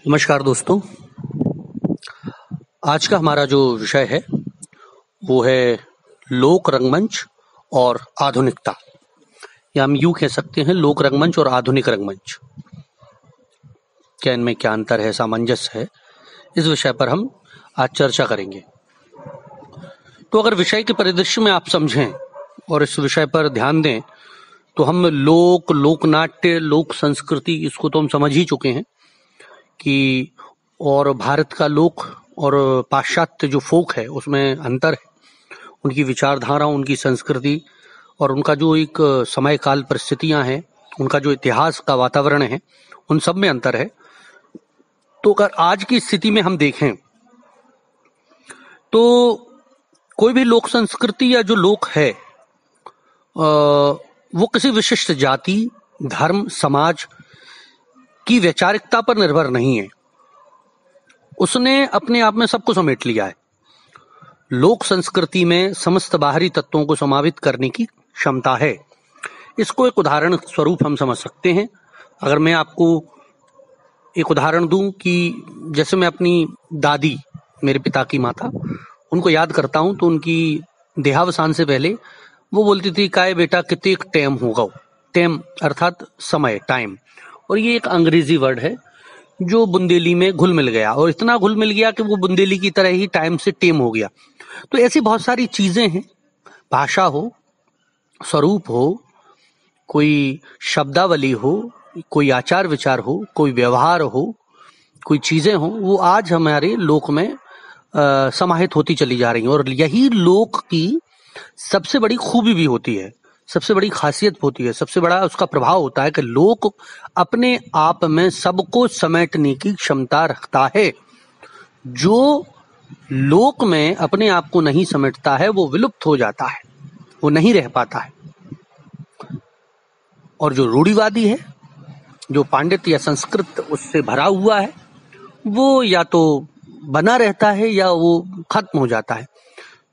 नमस्कार दोस्तों। आज का हमारा जो विषय है वो है लोक रंगमंच और आधुनिकता, या हम यूं कह सकते हैं लोक रंगमंच और आधुनिक रंगमंच। क्या इनमें क्या अंतर है, सामंजस्य है, इस विषय पर हम आज चर्चा करेंगे। तो अगर विषय के परिदृश्य में आप समझें और इस विषय पर ध्यान दें तो हम लोकनाट्य, लोक संस्कृति, इसको तो हम समझ ही चुके हैं कि और भारत का लोक और पाश्चात्य जो फोक है उसमें अंतर है। उनकी विचारधारा, उनकी संस्कृति और उनका जो एक समय काल परिस्थितियां हैं, उनका जो इतिहास का वातावरण है, उन सब में अंतर है। तो अगर आज की स्थिति में हम देखें तो कोई भी लोक संस्कृति या जो लोक है वो किसी विशिष्ट जाति, धर्म, समाज की वैचारिकता पर निर्भर नहीं है। उसने अपने आप में सबको समेट लिया है। लोक संस्कृति में समस्त बाहरी तत्वों को समावित करने की क्षमता है। इसको एक उदाहरण स्वरूप हम समझ सकते हैं। अगर मैं आपको एक उदाहरण दूं कि जैसे मैं अपनी दादी, मेरे पिता की माता, उनको याद करता हूं तो उनकी देहावसान से पहले वो बोलती थी, काय बेटा कितने टाइम होगा। टाइम अर्थात समय, टाइम, और ये एक अंग्रेजी वर्ड है जो बुंदेली में घुल मिल गया, और इतना घुल मिल गया कि वो बुंदेली की तरह ही टाइम से टेम हो गया। तो ऐसी बहुत सारी चीजें हैं, भाषा हो, स्वरूप हो, कोई शब्दावली हो, कोई आचार विचार हो, कोई व्यवहार हो, कोई चीजें हो, वो आज हमारे लोक में समाहित होती चली जा रही हैं। और यही लोक की सबसे बड़ी खूबी भी होती है, सबसे बड़ी खासियत होती है, सबसे बड़ा उसका प्रभाव होता है कि लोक अपने आप में सबको समेटने की क्षमता रखता है। जो लोक में अपने आप को नहीं समेटता है वो विलुप्त हो जाता है, वो नहीं रह पाता है। और जो रूढ़िवादी है, जो पांडित्य या संस्कृत उससे भरा हुआ है, वो या तो बना रहता है या वो खत्म हो जाता है।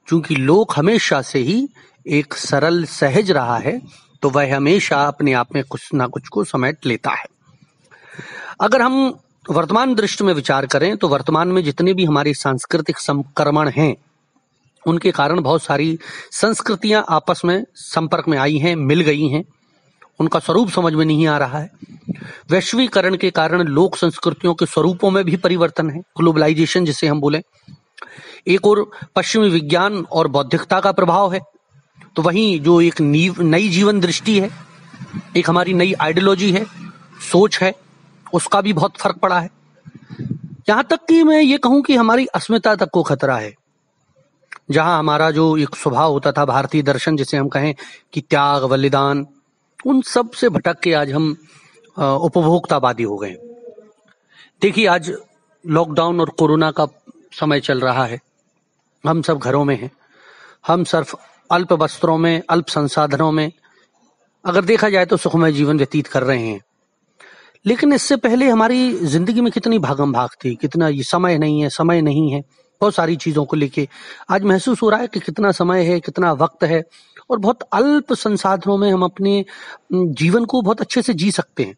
क्योंकि लोक हमेशा से ही एक सरल सहज रहा है तो वह हमेशा अपने आप में कुछ ना कुछ को समेट लेता है। अगर हम वर्तमान दृष्टि में विचार करें तो वर्तमान में जितने भी हमारे सांस्कृतिक संक्रमण हैं उनके कारण बहुत सारी संस्कृतियां आपस में संपर्क में आई हैं, मिल गई हैं, उनका स्वरूप समझ में नहीं आ रहा है। वैश्वीकरण के कारण लोक संस्कृतियों के स्वरूपों में भी परिवर्तन है, ग्लोबलाइजेशन जिसे हम बोले। एक और पश्चिमी विज्ञान और बौद्धिकता का प्रभाव है, तो वहीं जो एक नई जीवन दृष्टि है, एक हमारी नई आइडियोलॉजी है, सोच है, उसका भी बहुत फर्क पड़ा है। यहां तक कि मैं ये कहूं कि हमारी अस्मिता तक को खतरा है। जहां हमारा जो एक स्वभाव होता था, भारतीय दर्शन जिसे हम कहें कि त्याग, बलिदान, उन सब से भटक के आज हम उपभोक्तावादी हो गए। देखिए, आज लॉकडाउन और कोरोना का समय चल रहा है, हम सब घरों में हैं, हम सिर्फ अल्प वस्त्रों में, अल्प संसाधनों में अगर देखा जाए तो सुखमय जीवन व्यतीत कर रहे हैं। लेकिन इससे पहले हमारी जिंदगी में कितनी भागम भाग थी, कितना ये समय नहीं है, बहुत सारी चीजों को लेके आज महसूस हो रहा है कि कितना समय है, कितना वक्त है, और बहुत अल्प संसाधनों में हम अपने जीवन को बहुत अच्छे से जी सकते हैं।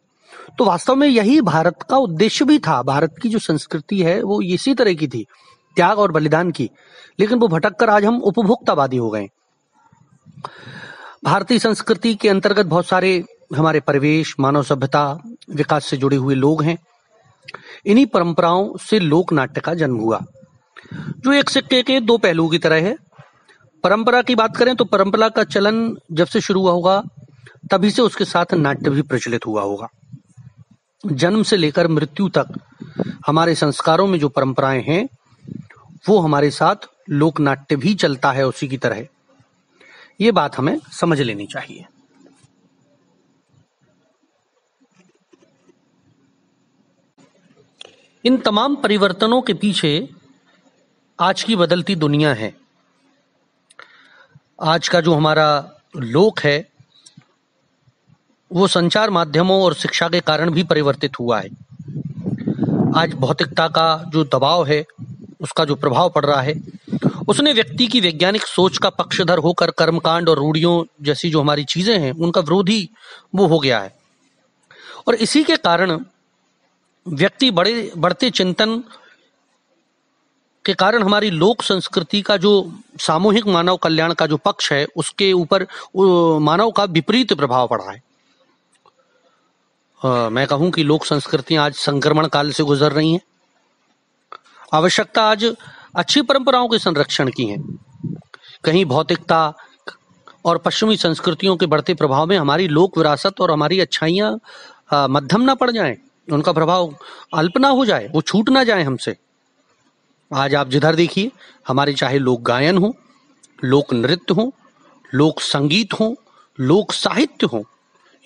तो वास्तव में यही भारत का उद्देश्य भी था। भारत की जो संस्कृति है वो इसी तरह की थी, त्याग और बलिदान की। लेकिन वो भटक कर आज हम उपभोक्तावादी हो गए। भारतीय संस्कृति के अंतर्गत बहुत सारे हमारे परिवेश, मानव सभ्यता, विकास से जुड़े हुए लोग हैं। इन्हीं परंपराओं से लोक नाट्य का जन्म हुआ, जो एक सिक्के के दो पहलुओं की तरह है। परंपरा की बात करें तो परंपरा का चलन जब से शुरू हुआ होगा तभी से उसके साथ नाट्य भी प्रचलित हुआ होगा। जन्म से लेकर मृत्यु तक हमारे संस्कारों में जो परंपराएं हैं वो हमारे साथ लोक नाट्य भी चलता है उसी की तरह। ये बात हमें समझ लेनी चाहिए। इन तमाम परिवर्तनों के पीछे आज की बदलती दुनिया है। आज का जो हमारा लोक है वो संचार माध्यमों और शिक्षा के कारण भी परिवर्तित हुआ है। आज भौतिकता का जो दबाव है, उसका जो प्रभाव पड़ रहा है, उसने व्यक्ति की वैज्ञानिक सोच का पक्षधर होकर कर्मकांड और रूढ़ियों जैसी जो हमारी चीजें हैं उनका विरोधी वो हो गया है। और इसी के कारण व्यक्ति बढ़ते चिंतन के कारण हमारी लोक संस्कृति का जो सामूहिक मानव कल्याण का जो पक्ष है उसके ऊपर मानव का विपरीत प्रभाव पड़ा है। मैं कहूं कि लोक संस्कृतियां आज संक्रमण काल से गुजर रही हैं। आवश्यकता आज अच्छी परंपराओं के संरक्षण की है। कहीं भौतिकता और पश्चिमी संस्कृतियों के बढ़ते प्रभाव में हमारी लोक विरासत और हमारी अच्छाइयां मध्यम ना पड़ जाएं, उनका प्रभाव अल्प ना हो जाए, वो छूट ना जाए हमसे। आज आप जिधर देखिए हमारे चाहे लोक गायन हो, लोक नृत्य हो, लोक संगीत हो, लोक साहित्य हो,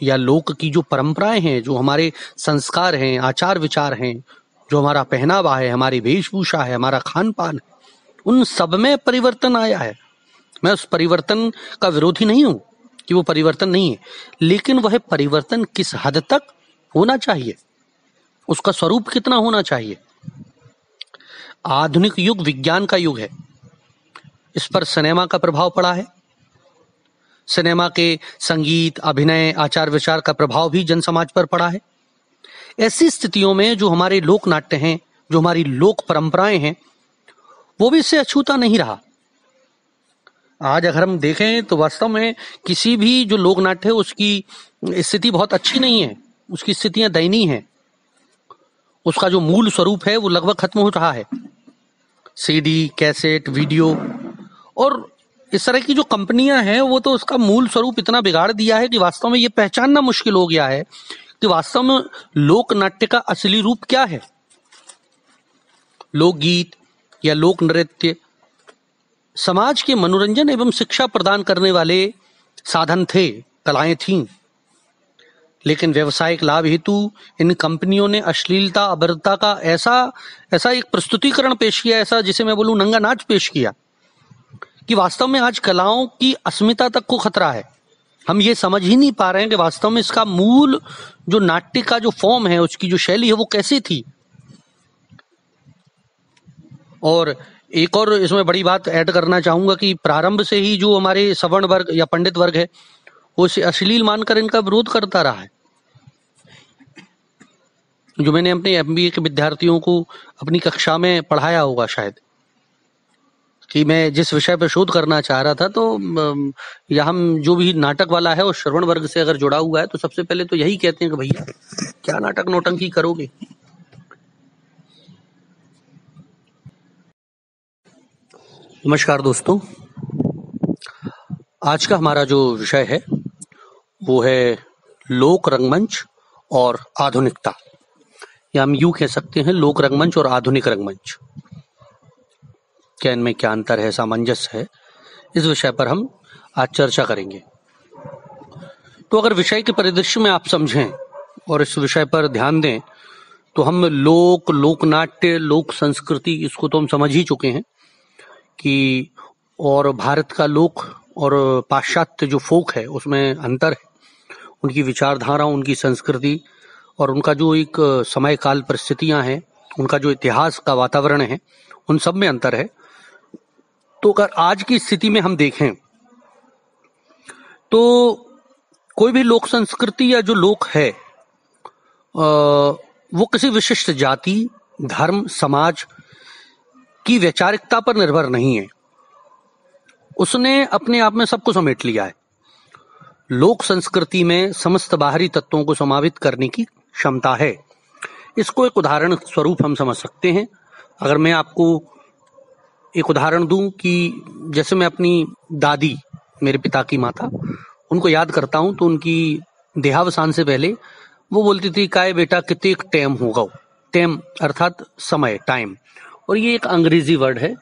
या लोक की जो परंपराएं हैं, जो हमारे संस्कार हैं, आचार विचार हैं, जो हमारा पहनावा है, हमारी वेशभूषा है, हमारा खान पान, उन सब में परिवर्तन आया है। मैं उस परिवर्तन का विरोधी नहीं हूं कि वो परिवर्तन नहीं है, लेकिन वह परिवर्तन किस हद तक होना चाहिए, उसका स्वरूप कितना होना चाहिए। आधुनिक युग विज्ञान का युग है, इस पर सिनेमा का प्रभाव पड़ा है। सिनेमा के संगीत, अभिनय, आचार विचार का प्रभाव भी जन समाज पर पड़ा है। ऐसी स्थितियों में जो हमारे लोक नाट्य हैं, जो हमारी लोक परंपराएं हैं, वो भी इससे अछूता नहीं रहा। आज अगर हम देखें तो वास्तव में किसी भी जो लोक नाट्य है उसकी स्थिति बहुत अच्छी नहीं है, उसकी स्थितियां दयनीय हैं। उसका जो मूल स्वरूप है वो लगभग खत्म हो रहा है। सीडी, कैसेट, वीडियो और इस तरह की जो कंपनियां हैं वो तो उसका मूल स्वरूप इतना बिगाड़ दिया है कि वास्तव में ये पहचानना मुश्किल हो गया है कि वास्तव में लोक नाट्य का असली रूप क्या है। लोकगीत या लोक नृत्य समाज के मनोरंजन एवं शिक्षा प्रदान करने वाले साधन थे, कलाएं थीं, लेकिन व्यवसायिक लाभ हेतु इन कंपनियों ने अश्लीलता, अभद्रता का ऐसा एक प्रस्तुतिकरण पेश किया, ऐसा जिसे मैं बोलूं नंगा नाच पेश किया, कि वास्तव में आज कलाओं की अस्मिता तक को खतरा है। हम ये समझ ही नहीं पा रहे हैं कि वास्तव में इसका मूल जो नाट्य का जो फॉर्म है, उसकी जो शैली है वो कैसी थी। और एक और इसमें बड़ी बात ऐड करना चाहूंगा कि प्रारंभ से ही जो हमारे सवर्ण वर्ग या पंडित वर्ग है वो इसे अश्लील मानकर इनका विरोध करता रहा है। जो मैंने अपने एमबीए के विद्यार्थियों को अपनी कक्षा में पढ़ाया होगा शायद, कि मैं जिस विषय पर शोध करना चाह रहा था, तो या हम जो भी नाटक वाला है वो श्रवण वर्ग से अगर जुड़ा हुआ है तो सबसे पहले तो यही कहते हैं कि भैया क्या नाटक नौटंकी करोगे। नमस्कार दोस्तों, आज का हमारा जो विषय है वो है लोक रंगमंच और आधुनिकता, या हम यूं कह सकते हैं लोक रंगमंच और आधुनिक रंगमंच, क्या इनमें क्या अंतर है, सामंजस्य है। इस विषय पर हम आज चर्चा करेंगे। तो अगर विषय के परिदृश्य में आप समझें और इस विषय पर ध्यान दें तो हम लोकनाट्य, लोक संस्कृति, इसको तो हम समझ ही चुके हैं कि, और भारत का लोक और पाश्चात्य जो फोक है उसमें अंतर है। उनकी विचारधारा, उनकी संस्कृति और उनका जो एक समय काल परिस्थितियां हैं, उनका जो इतिहास का वातावरण है, उन सब में अंतर है। तो अगर आज की स्थिति में हम देखें तो कोई भी लोक संस्कृति या जो लोक है वो किसी विशिष्ट जाति, धर्म, समाज की वैचारिकता पर निर्भर नहीं है। उसने अपने आप में सबको समेट लिया है। लोक संस्कृति में समस्त बाहरी तत्वों को समावित करने की क्षमता है। इसको एक उदाहरण स्वरूप हम समझ सकते हैं। अगर मैं आपको एक उदाहरण दूं कि जैसे मैं अपनी दादी, मेरे पिता की माता, उनको याद करता हूं तो उनकी देहावसान से पहले वो बोलती थी, काय बेटा कितने टाइम होगा। टाइम अर्थात समय, टाइम, और ये एक अंग्रेजी वर्ड है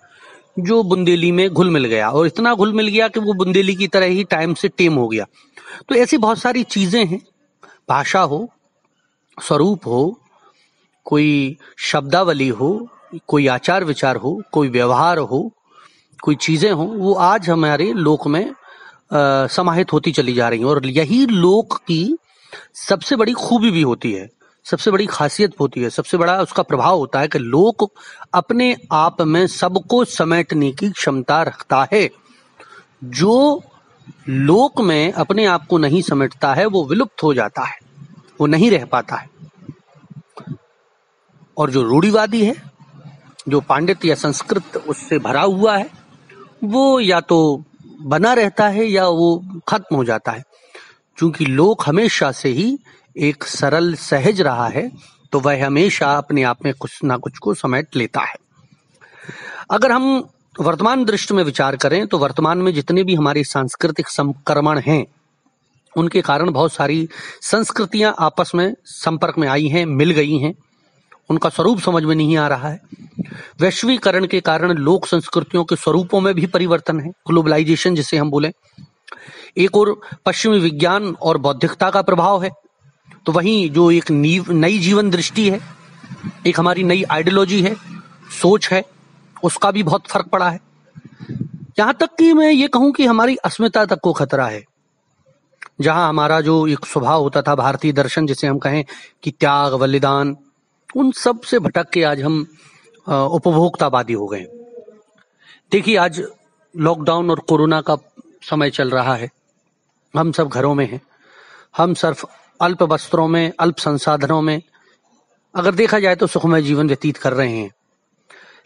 जो बुंदेली में घुल मिल गया, और इतना घुल मिल गया कि वो बुंदेली की तरह ही टाइम से टेम हो गया। तो ऐसी बहुत सारी चीजें हैं, भाषा हो, स्वरूप हो, कोई शब्दावली हो, कोई आचार विचार हो, कोई व्यवहार हो, कोई चीजें हो, वो आज हमारे लोक में समाहित होती चली जा रही हैं। और यही लोक की सबसे बड़ी खूबी भी होती है, सबसे बड़ी खासियत होती है, सबसे बड़ा उसका प्रभाव होता है कि लोक अपने आप में सबको समेटने की क्षमता रखता है। जो लोक में अपने आप को नहीं समेटता है वो विलुप्त हो जाता है, वो नहीं रह पाता है। और जो रूढ़िवादी है, जो पांडित्य या संस्कृत उससे भरा हुआ है, वो या तो बना रहता है या वो खत्म हो जाता है। क्योंकि लोक हमेशा से ही एक सरल सहज रहा है, तो वह हमेशा अपने आप में कुछ ना कुछ को समेट लेता है। अगर हम वर्तमान दृष्टि में विचार करें तो वर्तमान में जितने भी हमारे सांस्कृतिक संक्रमण हैं, उनके कारण बहुत सारी संस्कृतियां आपस में संपर्क में आई हैं, मिल गई हैं, उनका स्वरूप समझ में नहीं आ रहा है। वैश्वीकरण के कारण लोक संस्कृतियों के स्वरूपों में भी परिवर्तन है, ग्लोबलाइजेशन जिसे हम बोलें। एक और पश्चिमी विज्ञान और बौद्धिकता का प्रभाव है, तो वहीं जो एक नई जीवन दृष्टि है, एक हमारी नई आइडियोलॉजी है, सोच है, उसका भी बहुत फर्क पड़ा है। यहां तक कि मैं ये कहूं कि हमारी अस्मिता तक को खतरा है। जहां हमारा जो एक स्वभाव होता था, भारतीय दर्शन जिसे हम कहें कि त्याग बलिदान, उन सब से भटक के आज हम उपभोक्तावादी हो गए। देखिए, आज लॉकडाउन और कोरोना का समय चल रहा है, हम सब घरों में हैं, हम सिर्फ अल्प वस्त्रों में, अल्प संसाधनों में, अगर देखा जाए तो सुखमय जीवन व्यतीत कर रहे हैं।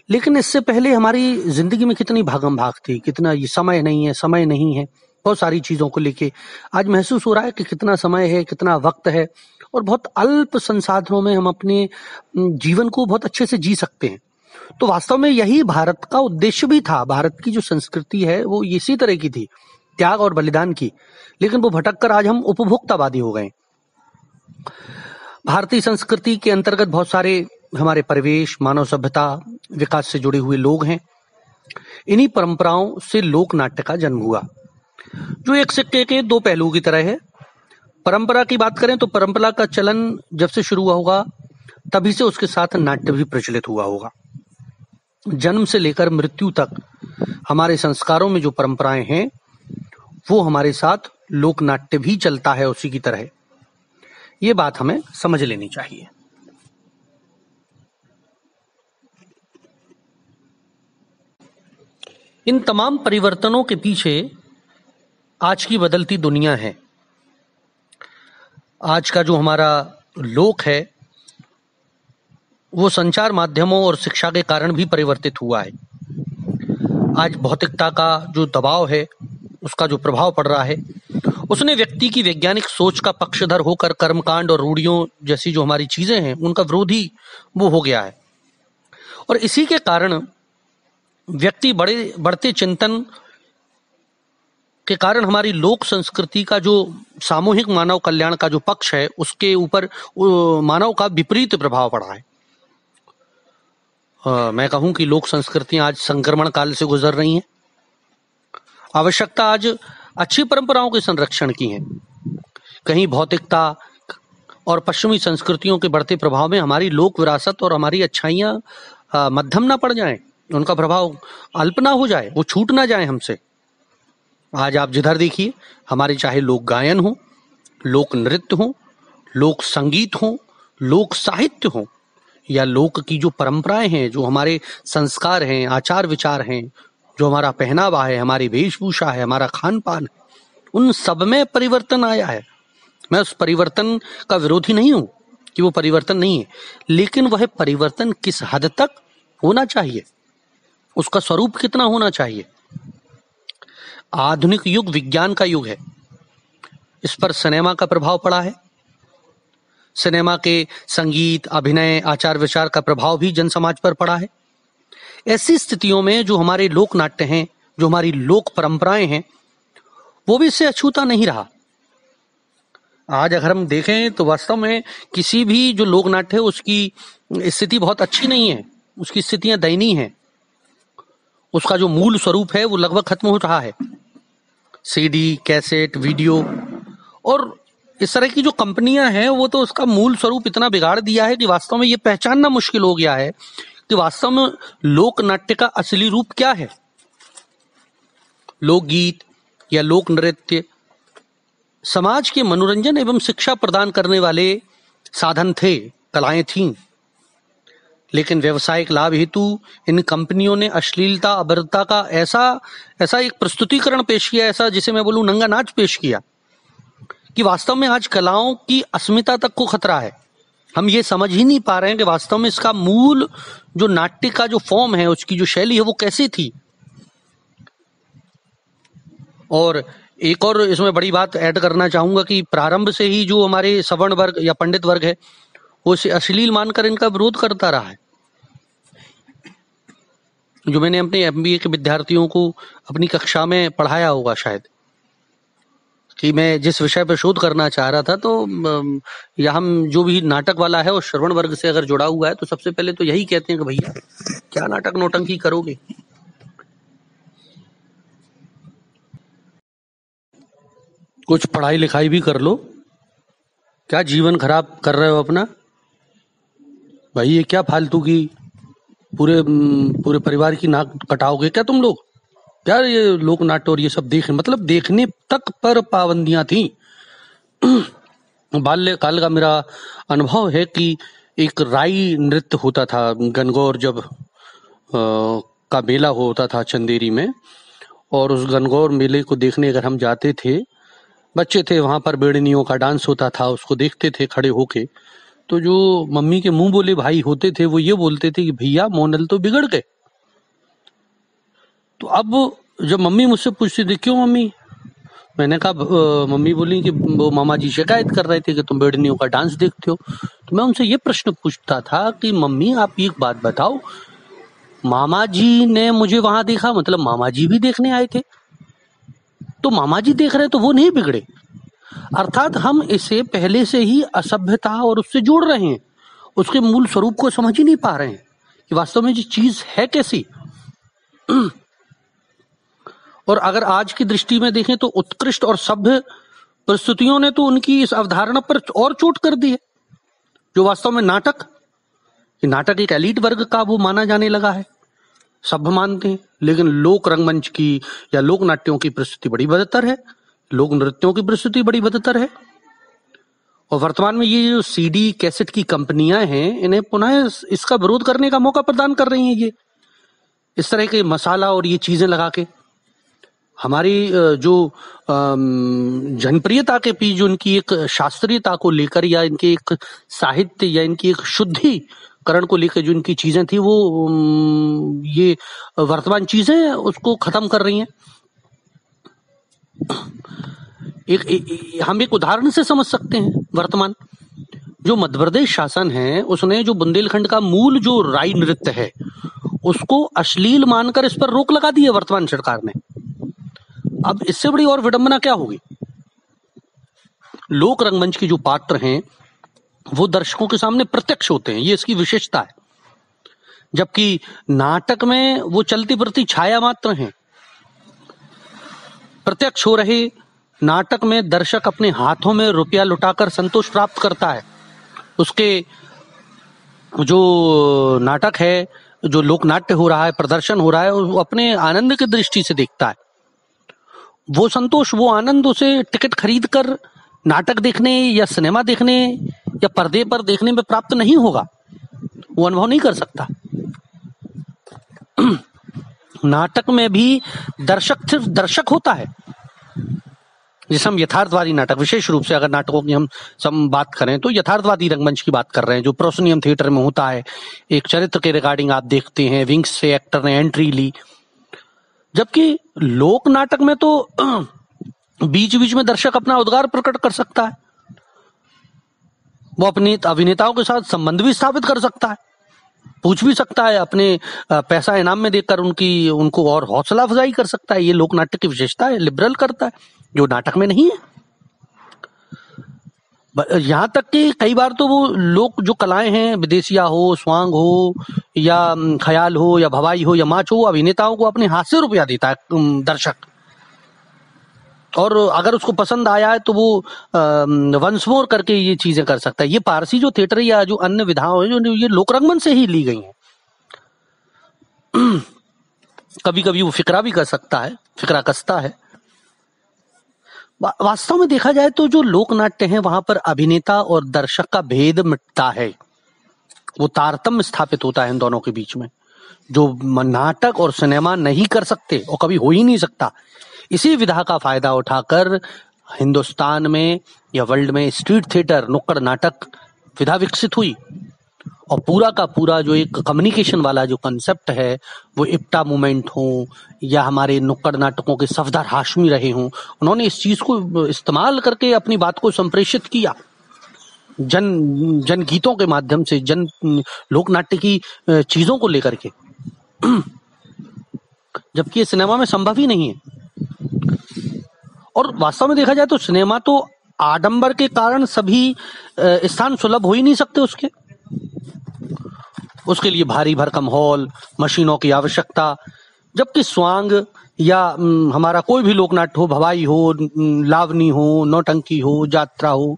लेकिन इससे पहले हमारी जिंदगी में कितनी भागम भाग थी, कितना ये समय नहीं है, बहुत सारी चीजों को लेके आज महसूस हो रहा है कि कितना समय है, कितना वक्त है, और बहुत अल्प संसाधनों में हम अपने जीवन को बहुत अच्छे से जी सकते हैं। तो वास्तव में यही भारत का उद्देश्य भी था। भारत की जो संस्कृति है वो इसी तरह की थी, त्याग और बलिदान की। लेकिन वो भटक कर आज हम उपभोक्तावादी हो गए। भारतीय संस्कृति के अंतर्गत बहुत सारे हमारे परिवेश, मानव सभ्यता, विकास से जुड़े हुए लोग हैं। इन्हीं परंपराओं से लोक नाट्य का जन्म हुआ, जो एक सिक्के के दो पहलू की तरह है। परंपरा की बात करें तो परंपरा का चलन जब से शुरू हुआ होगा, तभी से उसके साथ नाट्य भी प्रचलित हुआ होगा। जन्म से लेकर मृत्यु तक हमारे संस्कारों में जो परंपराएं हैं, वो हमारे साथ लोक नाट्य भी चलता है उसी की तरह। ये बात हमें समझ लेनी चाहिए। इन तमाम परिवर्तनों के पीछे आज की बदलती दुनिया है। आज का जो हमारा लोक है, वो संचार माध्यमों और शिक्षा के कारण भी परिवर्तित हुआ है। आज भौतिकता का जो दबाव है, उसका जो प्रभाव पड़ रहा है, उसने व्यक्ति की वैज्ञानिक सोच का पक्षधर होकर कर्मकांड और रूढ़ियों जैसी जो हमारी चीजें हैं, उनका विरोधी वो हो गया है। और इसी के कारण व्यक्ति बढ़ते चिंतन के कारण हमारी लोक संस्कृति का जो सामूहिक मानव कल्याण का जो पक्ष है, उसके ऊपर मानव का विपरीत प्रभाव पड़ा है। मैं कहूं कि लोक संस्कृतियां आज संक्रमण काल से गुजर रही हैं। आवश्यकता आज अच्छी परंपराओं के संरक्षण की है। कहीं भौतिकता और पश्चिमी संस्कृतियों के बढ़ते प्रभाव में हमारी लोक विरासत और हमारी अच्छाइयां मध्यम ना पड़ जाएं, उनका प्रभाव अल्प ना हो जाए, वो छूट ना जाए हमसे। आज आप जिधर देखिए, हमारे चाहे लोक गायन हो, लोक नृत्य हो, लोक संगीत हो, लोक साहित्य हो, या लोक की जो परंपराएं हैं, जो हमारे संस्कार हैं, आचार विचार हैं, जो हमारा पहनावा है, हमारी वेशभूषा है, हमारा खान पान है, उन सब में परिवर्तन आया है। मैं उस परिवर्तन का विरोधी नहीं हूं कि वो परिवर्तन नहीं है, लेकिन वह परिवर्तन किस हद तक होना चाहिए, उसका स्वरूप कितना होना चाहिए। आधुनिक युग विज्ञान का युग है, इस पर सिनेमा का प्रभाव पड़ा है। सिनेमा के संगीत, अभिनय, आचार विचार का प्रभाव भी जन समाज पर पड़ा है। ऐसी स्थितियों में जो हमारे लोक नाट्य हैं, जो हमारी लोक परंपराएं हैं, वो भी इससे अछूता नहीं रहा। आज अगर हम देखें तो वास्तव में किसी भी जो लोक नाट्य है, उसकी स्थिति बहुत अच्छी नहीं है, उसकी स्थितियां दयनीय हैं। उसका जो मूल स्वरूप है वो लगभग खत्म हो रहा है। सीडी, कैसेट, वीडियो और इस तरह की जो कंपनियां हैं, वो तो उसका मूल स्वरूप इतना बिगाड़ दिया है कि वास्तव में ये पहचानना मुश्किल हो गया है कि वास्तव में लोक नाट्य का असली रूप क्या है। लोकगीत या लोक नृत्य समाज के मनोरंजन एवं शिक्षा प्रदान करने वाले साधन थे, कलाएं थीं, लेकिन व्यवसायिक लाभ हेतु इन कंपनियों ने अश्लीलता, अभद्रता का ऐसा एक प्रस्तुतिकरण पेश किया, ऐसा जिसे मैं बोलूं नंगा नाच पेश किया, कि वास्तव में आज कलाओं की अस्मिता तक को खतरा है। हम ये समझ ही नहीं पा रहे हैं कि वास्तव में इसका मूल जो नाट्य का जो फॉर्म है, उसकी जो शैली है, वो कैसी थी। और एक और इसमें बड़ी बात ऐड करना चाहूंगा कि प्रारंभ से ही जो हमारे सवर्ण वर्ग या पंडित वर्ग है, वो इसे अश्लील मानकर इनका विरोध करता रहा है। जो मैंने अपने एमबीए के विद्यार्थियों को अपनी कक्षा में पढ़ाया होगा शायद, कि मैं जिस विषय पर शोध करना चाह रहा था, तो या हम जो भी नाटक वाला है वो श्रवण वर्ग से अगर जुड़ा हुआ है, तो सबसे पहले तो यही कहते हैं कि भैया क्या नाटक नौटंकी करोगे, कुछ पढ़ाई लिखाई भी कर लो, क्या जीवन खराब कर रहे हो अपना भाई, ये क्या फालतू की पूरे परिवार की नाक कटाओगे क्या तुम लोग, क्या ये लोक नाट्य और ये सब मतलब देखने तक पर पाबंदियां थी। बाल्यकाल का मेरा अनुभव है कि एक राई नृत्य होता था, गणगौर जब का मेला होता था चंदेरी में, और उस गणगौर मेले को देखने अगर हम जाते थे, बच्चे थे, वहां पर बेड़नियों का डांस होता था, उसको देखते थे खड़े होके, तो जो मम्मी के मुंह बोले भाई होते थे, वो ये बोलते थे कि भैया मोनल तो बिगड़ गए। तो अब जब मम्मी मुझसे पूछती थी क्यों मम्मी, मैंने कहा मम्मी बोली कि वो मामा जी शिकायत कर रहे थे कि तुम बेड़नियों का डांस देखते हो। तो मैं उनसे ये प्रश्न पूछता था कि मम्मी आप एक बात बताओ, मामा जी ने मुझे वहां देखा, मतलब मामा जी भी देखने आए थे, तो मामा जी देख रहे तो वो नहीं बिगड़े। अर्थात हम इसे पहले से ही असभ्यता और उससे जोड़ रहे हैं, उसके मूल स्वरूप को समझ ही नहीं पा रहे हैं कि वास्तव में ये चीज है कैसी। और अगर आज की दृष्टि में देखें तो उत्कृष्ट और सभ्य परिस्थितियों ने तो उनकी इस अवधारणा पर और चोट कर दी है। जो वास्तव में नाटक एक एलीट वर्ग का वो माना जाने लगा है, सभ्य मानते हैं, लेकिन लोक रंगमंच की या लोक नाट्यों की परिस्थिति बड़ी बदतर है, लोक नृत्यों की परिस्थिति बड़ी बदतर है। और वर्तमान में ये जो सीडी कैसेट की कंपनियां हैं, इन्हें पुनः इसका विरोध करने का मौका प्रदान कर रही हैं। ये इस तरह के मसाला और ये चीजें लगा के हमारी जो जनप्रियता के पीछे जो इनकी एक शास्त्रीयता को लेकर या इनके एक साहित्य या इनकी एक शुद्धिकरण को लेकर जो इनकी चीजें थी, वो ये वर्तमान चीजें उसको खत्म कर रही हैं। हम एक उदाहरण से समझ सकते हैं। वर्तमान जो मध्य प्रदेश शासन है, उसने जो बुंदेलखंड का मूल जो राई नृत्य है, उसको अश्लील मानकर इस पर रोक लगा दी है वर्तमान सरकार ने। अब इससे बड़ी और विडंबना क्या होगी। लोक रंगमंच के जो पात्र हैं वो दर्शकों के सामने प्रत्यक्ष होते हैं, ये इसकी विशेषता है, जबकि नाटक में वो चलती फिरती छाया मात्र हैं। प्रत्यक्ष हो रहे नाटक में दर्शक अपने हाथों में रुपया लुटाकर संतोष प्राप्त करता है। उसके जो नाटक है, जो लोक नाट्य हो रहा है, प्रदर्शन हो रहा है, वो अपने आनंद की दृष्टि से देखता है। वो संतोष, वो आनंद उसे टिकट खरीद कर नाटक देखने या सिनेमा देखने या पर्दे पर देखने में प्राप्त नहीं होगा, वो अनुभव नहीं कर सकता। नाटक में भी दर्शक सिर्फ दर्शक होता है। जिसे हम यथार्थवादी नाटक, विशेष रूप से अगर नाटकों की हम सब बात करें तो यथार्थवादी रंगमंच की बात कर रहे हैं, जो प्रोसोनियम थिएटर में होता है। एक चरित्र के रिगार्डिंग आप देखते हैं, विंग्स से एक्टर ने एंट्री ली, जबकि लोक नाटक में तो बीच बीच में दर्शक अपना उद्गार प्रकट कर सकता है, वो अपने अभिनेताओं के साथ संबंध भी स्थापित कर सकता है, पूछ भी सकता है, अपने पैसा इनाम में देकर उनको और हौसला अफजाई कर सकता है। ये लोक नाट्य की विशेषता है, लिबरल करता है, जो नाटक में नहीं है। यहां तक कि कई बार तो वो लोग जो कलाएं हैं, विदेशिया हो, स्वांग हो या ख्याल हो या भवाई हो या माच हो, अभिनेताओं को अपने हाथ से रुपया देता है दर्शक, और अगर उसको पसंद आया है तो वो वंस मोर करके ये चीजें कर सकता है। ये पारसी जो थिएटर या जो अन्य विधाओं है, जो ये लोक रंगमंच से ही ली गई हैं। कभी कभी वो फिक्रा भी कर सकता है, फिक्रा कसता है। वास्तव में देखा जाए तो जो लोक नाट्य है, वहां पर अभिनेता और दर्शक का भेद मिटता है, वो तारतम्य स्थापित होता है इन दोनों के बीच में, जो नाटक और सिनेमा नहीं कर सकते और कभी हो ही नहीं सकता। इसी विधा का फायदा उठाकर हिंदुस्तान में या वर्ल्ड में स्ट्रीट थिएटर, नुक्कड़ नाटक विधा विकसित हुई और पूरा का पूरा जो एक कम्युनिकेशन वाला जो कंसेप्ट है वो इप्टा मूवमेंट हो या हमारे नुक्कड़ नाटकों के सफदर हाशमी रहे हों, उन्होंने इस चीज को इस्तेमाल करके अपनी बात को संप्रेषित किया जन गीतों के माध्यम से, जन लोक नाट्य की चीजों को लेकर के, जबकि ये सिनेमा में संभव ही नहीं है। और वास्तव में देखा जाए तो सिनेमा तो आडंबर के कारण सभी स्थान सुलभ हो ही नहीं सकते उसके लिए भारी भरकम हॉल, मशीनों की आवश्यकता, जबकि स्वांग या हमारा कोई भी लोकनाट्य हो, भवाई हो, लावनी हो, नौटंकी हो, यात्रा हो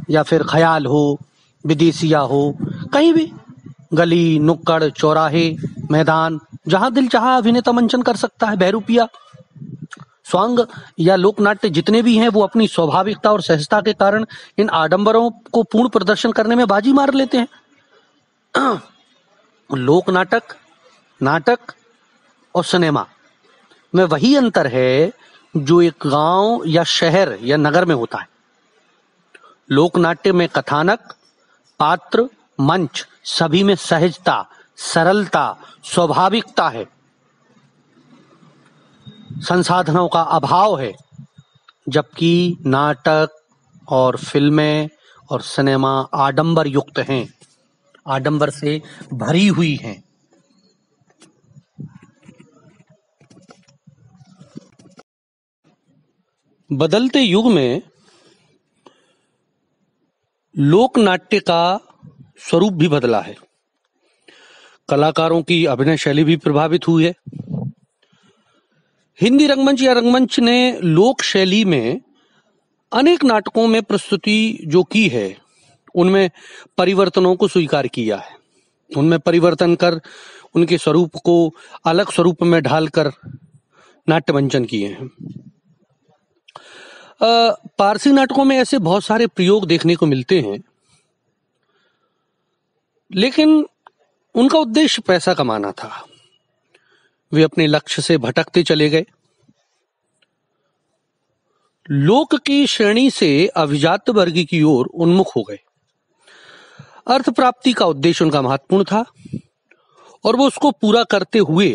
या फिर ख्याल हो, विदेशिया हो, कहीं भी गली नुक्कड़ चौराहे मैदान जहां दिल चाहा अभिनेता मंचन कर सकता है। बहरूपिया स्वांग या लोकनाट्य जितने भी हैं वो अपनी स्वाभाविकता और सहजता के कारण इन आडंबरों को पूर्ण प्रदर्शन करने में बाजी मार लेते हैं। लोक नाटक, नाटक और सिनेमा में वही अंतर है जो एक गांव या शहर या नगर में होता है। लोक नाट्य में कथानक, पात्र, मंच सभी में सहजता, सरलता, स्वाभाविकता है, संसाधनों का अभाव है, जबकि नाटक और फिल्में और सिनेमा आडंबर युक्त हैं, आडंबर से भरी हुई हैं। बदलते युग में लोक नाट्य का स्वरूप भी बदला है, कलाकारों की अभिनय शैली भी प्रभावित हुई है। हिंदी रंगमंच या रंगमंच ने लोक शैली में अनेक नाटकों में प्रस्तुति जो की है उनमें परिवर्तनों को स्वीकार किया है, उनमें परिवर्तन कर उनके स्वरूप को अलग स्वरूप में ढालकर नाट्य मंचन किए हैं। पारसी नाटकों में ऐसे बहुत सारे प्रयोग देखने को मिलते हैं, लेकिन उनका उद्देश्य पैसा कमाना था, वे अपने लक्ष्य से भटकते चले गए। लोक की श्रेणी से अभिजात वर्ग की ओर उन्मुख हो गए। अर्थ प्राप्ति का उद्देश्य उनका महत्वपूर्ण था और वो उसको पूरा करते हुए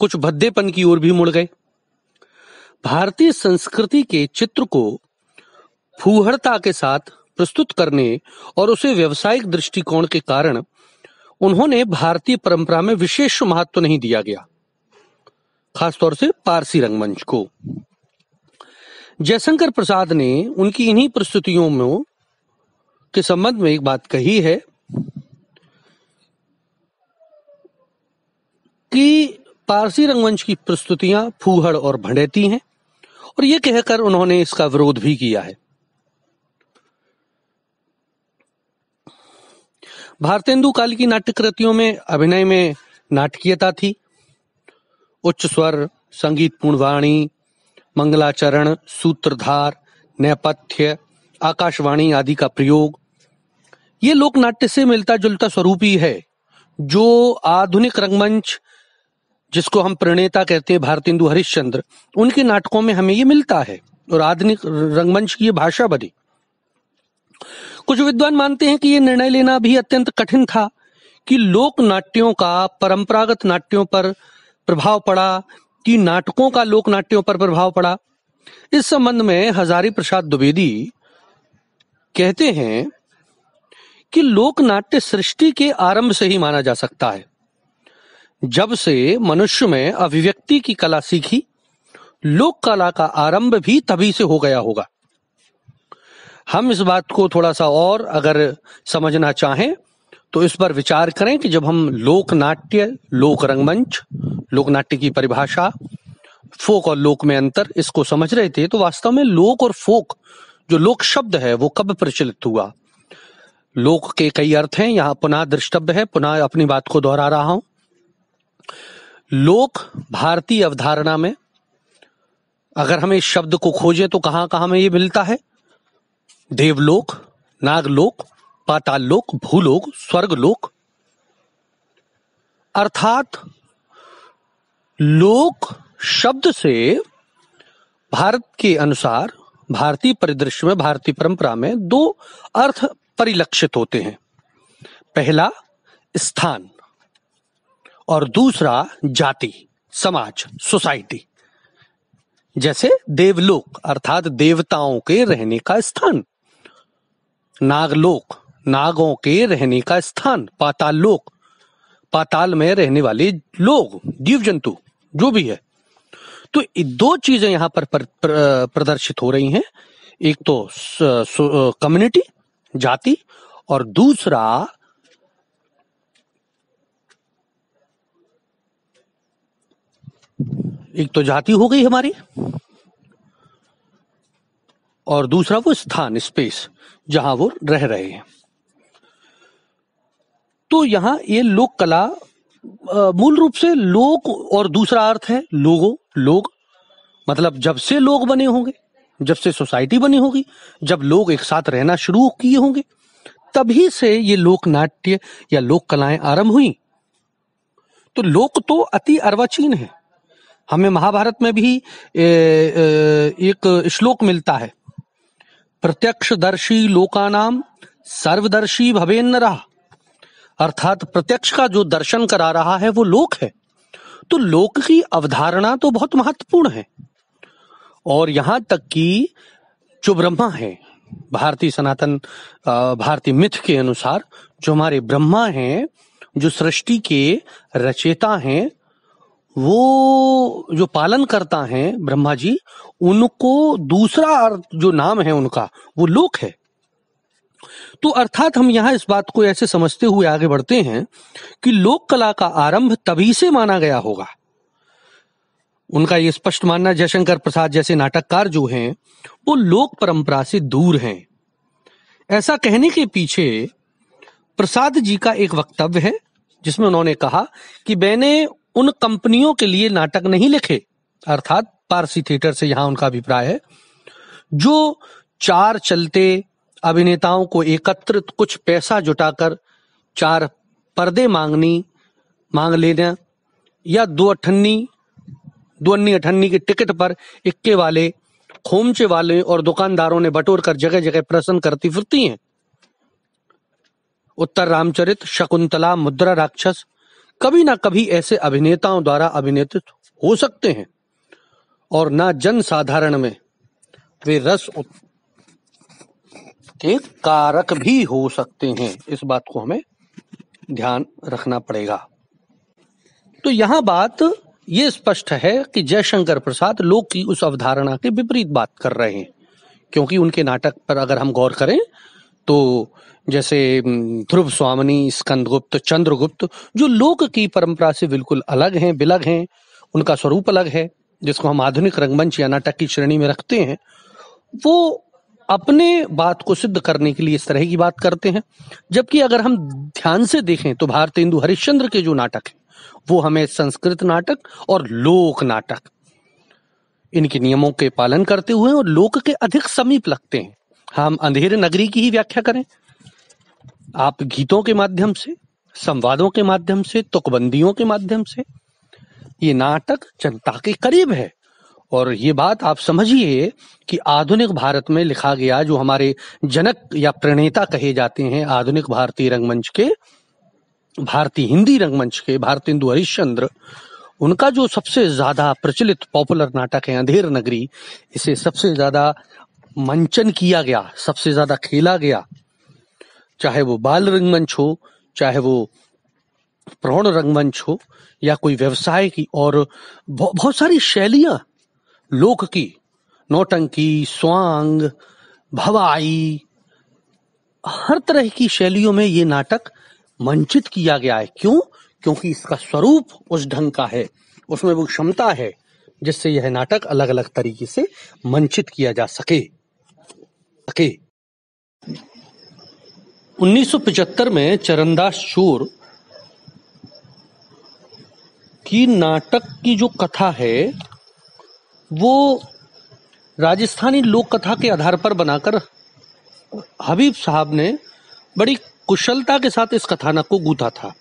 कुछ भद्देपन की ओर भी मुड़ गए। भारतीय संस्कृति के चित्र को फूहड़ता के साथ प्रस्तुत करने और उसे व्यावसायिक दृष्टिकोण के कारण उन्होंने भारतीय परंपरा में विशेष महत्व नहीं दिया गया, खासतौर से पारसी रंगमंच को। जयशंकर प्रसाद ने उनकी इन्हीं प्रस्तुतियों में के संबंध में एक बात कही है कि पारसी रंगमंच की प्रस्तुतियां फूहड़ और भंडेती हैं, और ये कहकर उन्होंने इसका विरोध भी किया है। भारतेंदु काल की नाट्य कृतियों में अभिनय में नाटकीयता थी। उच्च स्वर, संगीतपूर्ण वाणी, मंगलाचरण, सूत्रधार, नेपथ्य, आकाशवाणी आदि का प्रयोग, ये लोक नाट्य से मिलता जुलता स्वरूप ही है जो आधुनिक रंगमंच, जिसको हम प्रणेता कहते हैं भारतेंदु हरिश्चंद्र, उनके नाटकों में हमें ये मिलता है और आधुनिक रंगमंच की ये भाषा बनी। कुछ विद्वान मानते हैं कि ये निर्णय लेना भी अत्यंत कठिन था कि लोक नाट्यों का परंपरागत नाट्यों पर प्रभाव पड़ा कि नाटकों का लोक नाट्यों पर प्रभाव पड़ा। इस संबंध में हजारी प्रसाद द्विवेदी कहते हैं कि लोक नाट्य सृष्टि के आरंभ से ही माना जा सकता है। जब से मनुष्य में अभिव्यक्ति की कला सीखी, लोक कला का आरंभ भी तभी से हो गया होगा। हम इस बात को थोड़ा सा और अगर समझना चाहें तो इस पर विचार करें कि जब हम लोक नाट्य, लोक रंगमंच, लोक नाट्य की परिभाषा, फोक और लोक में अंतर, इसको समझ रहे थे, तो वास्तव में लोक और फोक जो लोक शब्द है वो कब प्रचलित हुआ। लोक के कई अर्थ हैं, यहाँ पुनः दृष्टव्य है, पुनः अपनी बात को दोहरा रहा हूं। लोक भारतीय अवधारणा में अगर हम इस शब्द को खोजें तो कहां कहां में ये मिलता है? देवलोक, नागलोक, पाताल लोक, भूलोक, स्वर्गलोक। अर्थात लोक शब्द से भारत के अनुसार, भारतीय परिदृश्य में, भारतीय परंपरा में दो अर्थ परिलक्षित होते हैं। पहला स्थान और दूसरा जाति, समाज, सोसाइटी। जैसे देवलोक अर्थात देवताओं के रहने का स्थान, नागलोक नागों के रहने का स्थान, पाताल लोक पाताल में रहने वाले लोग, जीव जंतु जो भी है। तो दो चीजें यहां पर प्रदर्शित हो रही हैं, एक तो कम्युनिटी, जाति, और दूसरा एक तो जाति हो गई हमारी, और दूसरा वो स्थान, स्पेस, जहां वो रह रहे हैं। तो यहां ये लोक कला मूल रूप से लोक, और दूसरा अर्थ है लोगों, लोग मतलब जब से लोग बने होंगे, जब से सोसाइटी बनी होगी, जब लोग एक साथ रहना शुरू किए होंगे, तभी से ये लोक नाट्य या लोक कलाएं आरंभ हुई। तो लोक तो अति अर्वाचीन है। हमें महाभारत में भी एक श्लोक मिलता है, प्रत्यक्षदर्शी लोकानाम सर्वदर्शी भवेन्नरः, अर्थात प्रत्यक्ष का जो दर्शन करा रहा है वो लोक है। तो लोक की अवधारणा तो बहुत महत्वपूर्ण है। और यहां तक कि जो ब्रह्मा है, भारतीय सनातन भारतीय मिथ के अनुसार जो हमारे ब्रह्मा हैं, जो सृष्टि के रचयिता हैं, वो जो पालन करता हैं ब्रह्मा जी, उनको दूसरा अर्थ जो नाम है उनका वो लोक है। तो अर्थात हम यहां इस बात को ऐसे समझते हुए आगे बढ़ते हैं कि लोक कला का आरंभ तभी से माना गया होगा। उनका ये स्पष्ट मानना, जयशंकर प्रसाद जैसे नाटककार जो हैं वो लोक परंपरा से दूर हैं। ऐसा कहने के पीछे प्रसाद जी का एक वक्तव्य है, जिसमें उन्होंने कहा कि मैंने उन कंपनियों के लिए नाटक नहीं लिखे, अर्थात पारसी थिएटर से यहां उनका अभिप्राय है, जो चार चलते अभिनेताओं को एकत्रित कुछ पैसा जुटाकर चार पर्दे मांग लेना, या दो अन्नी अठन्नी के टिकट पर इक्के वाले, खोमचे वाले और दुकानदारों ने बटोर कर जगह जगह प्रदर्शन करती फिरती हैं। उत्तर रामचरित, शकुंतला, मुद्रा राक्षस कभी ना कभी ऐसे अभिनेताओं द्वारा अभिनेत हो सकते हैं, और ना जन साधारण में वे रस के कारक भी हो सकते हैं। इस बात को हमें ध्यान रखना पड़ेगा। तो यहां बात ये स्पष्ट है कि जयशंकर प्रसाद लोक की उस अवधारणा के विपरीत बात कर रहे हैं, क्योंकि उनके नाटक पर अगर हम गौर करें तो जैसे ध्रुव स्वामिनी, स्कंदगुप्त, चंद्रगुप्त, जो लोक की परंपरा से बिल्कुल अलग हैं, बिलग हैं, उनका स्वरूप अलग है, जिसको हम आधुनिक रंगमंच या नाटक की श्रेणी में रखते हैं, वो अपने बात को सिद्ध करने के लिए इस तरह की बात करते हैं। जबकि अगर हम ध्यान से देखें तो भारतेंदु हरिश्चंद्र के जो नाटक है वो हमें संस्कृत नाटक और लोक नाटक, इनके नियमों के पालन करते हुए और लोक के अधिक समीप लगते हैं। हम अंधेरे नगरी की ही व्याख्या करें, आप गीतों के माध्यम से, संवादों के माध्यम से, तुकबंदियों के माध्यम से, ये नाटक जनता के करीब है। और ये बात आप समझिए कि आधुनिक भारत में लिखा गया, जो हमारे जनक या प्रणेता कहे जाते हैं आधुनिक भारतीय रंगमंच के, भारतीय हिंदी रंगमंच के, भारतेंदु हरिश्चंद्र, उनका जो सबसे ज्यादा प्रचलित पॉपुलर नाटक है अंधेर नगरी, इसे सबसे ज्यादा मंचन किया गया, सबसे ज्यादा खेला गया, चाहे वो बाल रंगमंच हो, चाहे वो प्रौढ़ रंगमंच हो, या कोई व्यवसाय की, और बहुत सारी शैलियां लोक की, नौटंकी, स्वांग, भवाई, हर तरह की शैलियों में ये नाटक मंचित किया गया है। क्यों? क्योंकि इसका स्वरूप उस ढंग का है, उसमें वो क्षमता है जिससे यह नाटक अलग अलग तरीके से मंचित किया जा सके। 1975 में चरणदास चोर की नाटक की जो कथा है वो राजस्थानी लोक कथा के आधार पर बनाकर हबीब साहब ने बड़ी कुशलता के साथ इस कथानक को गूंथा था,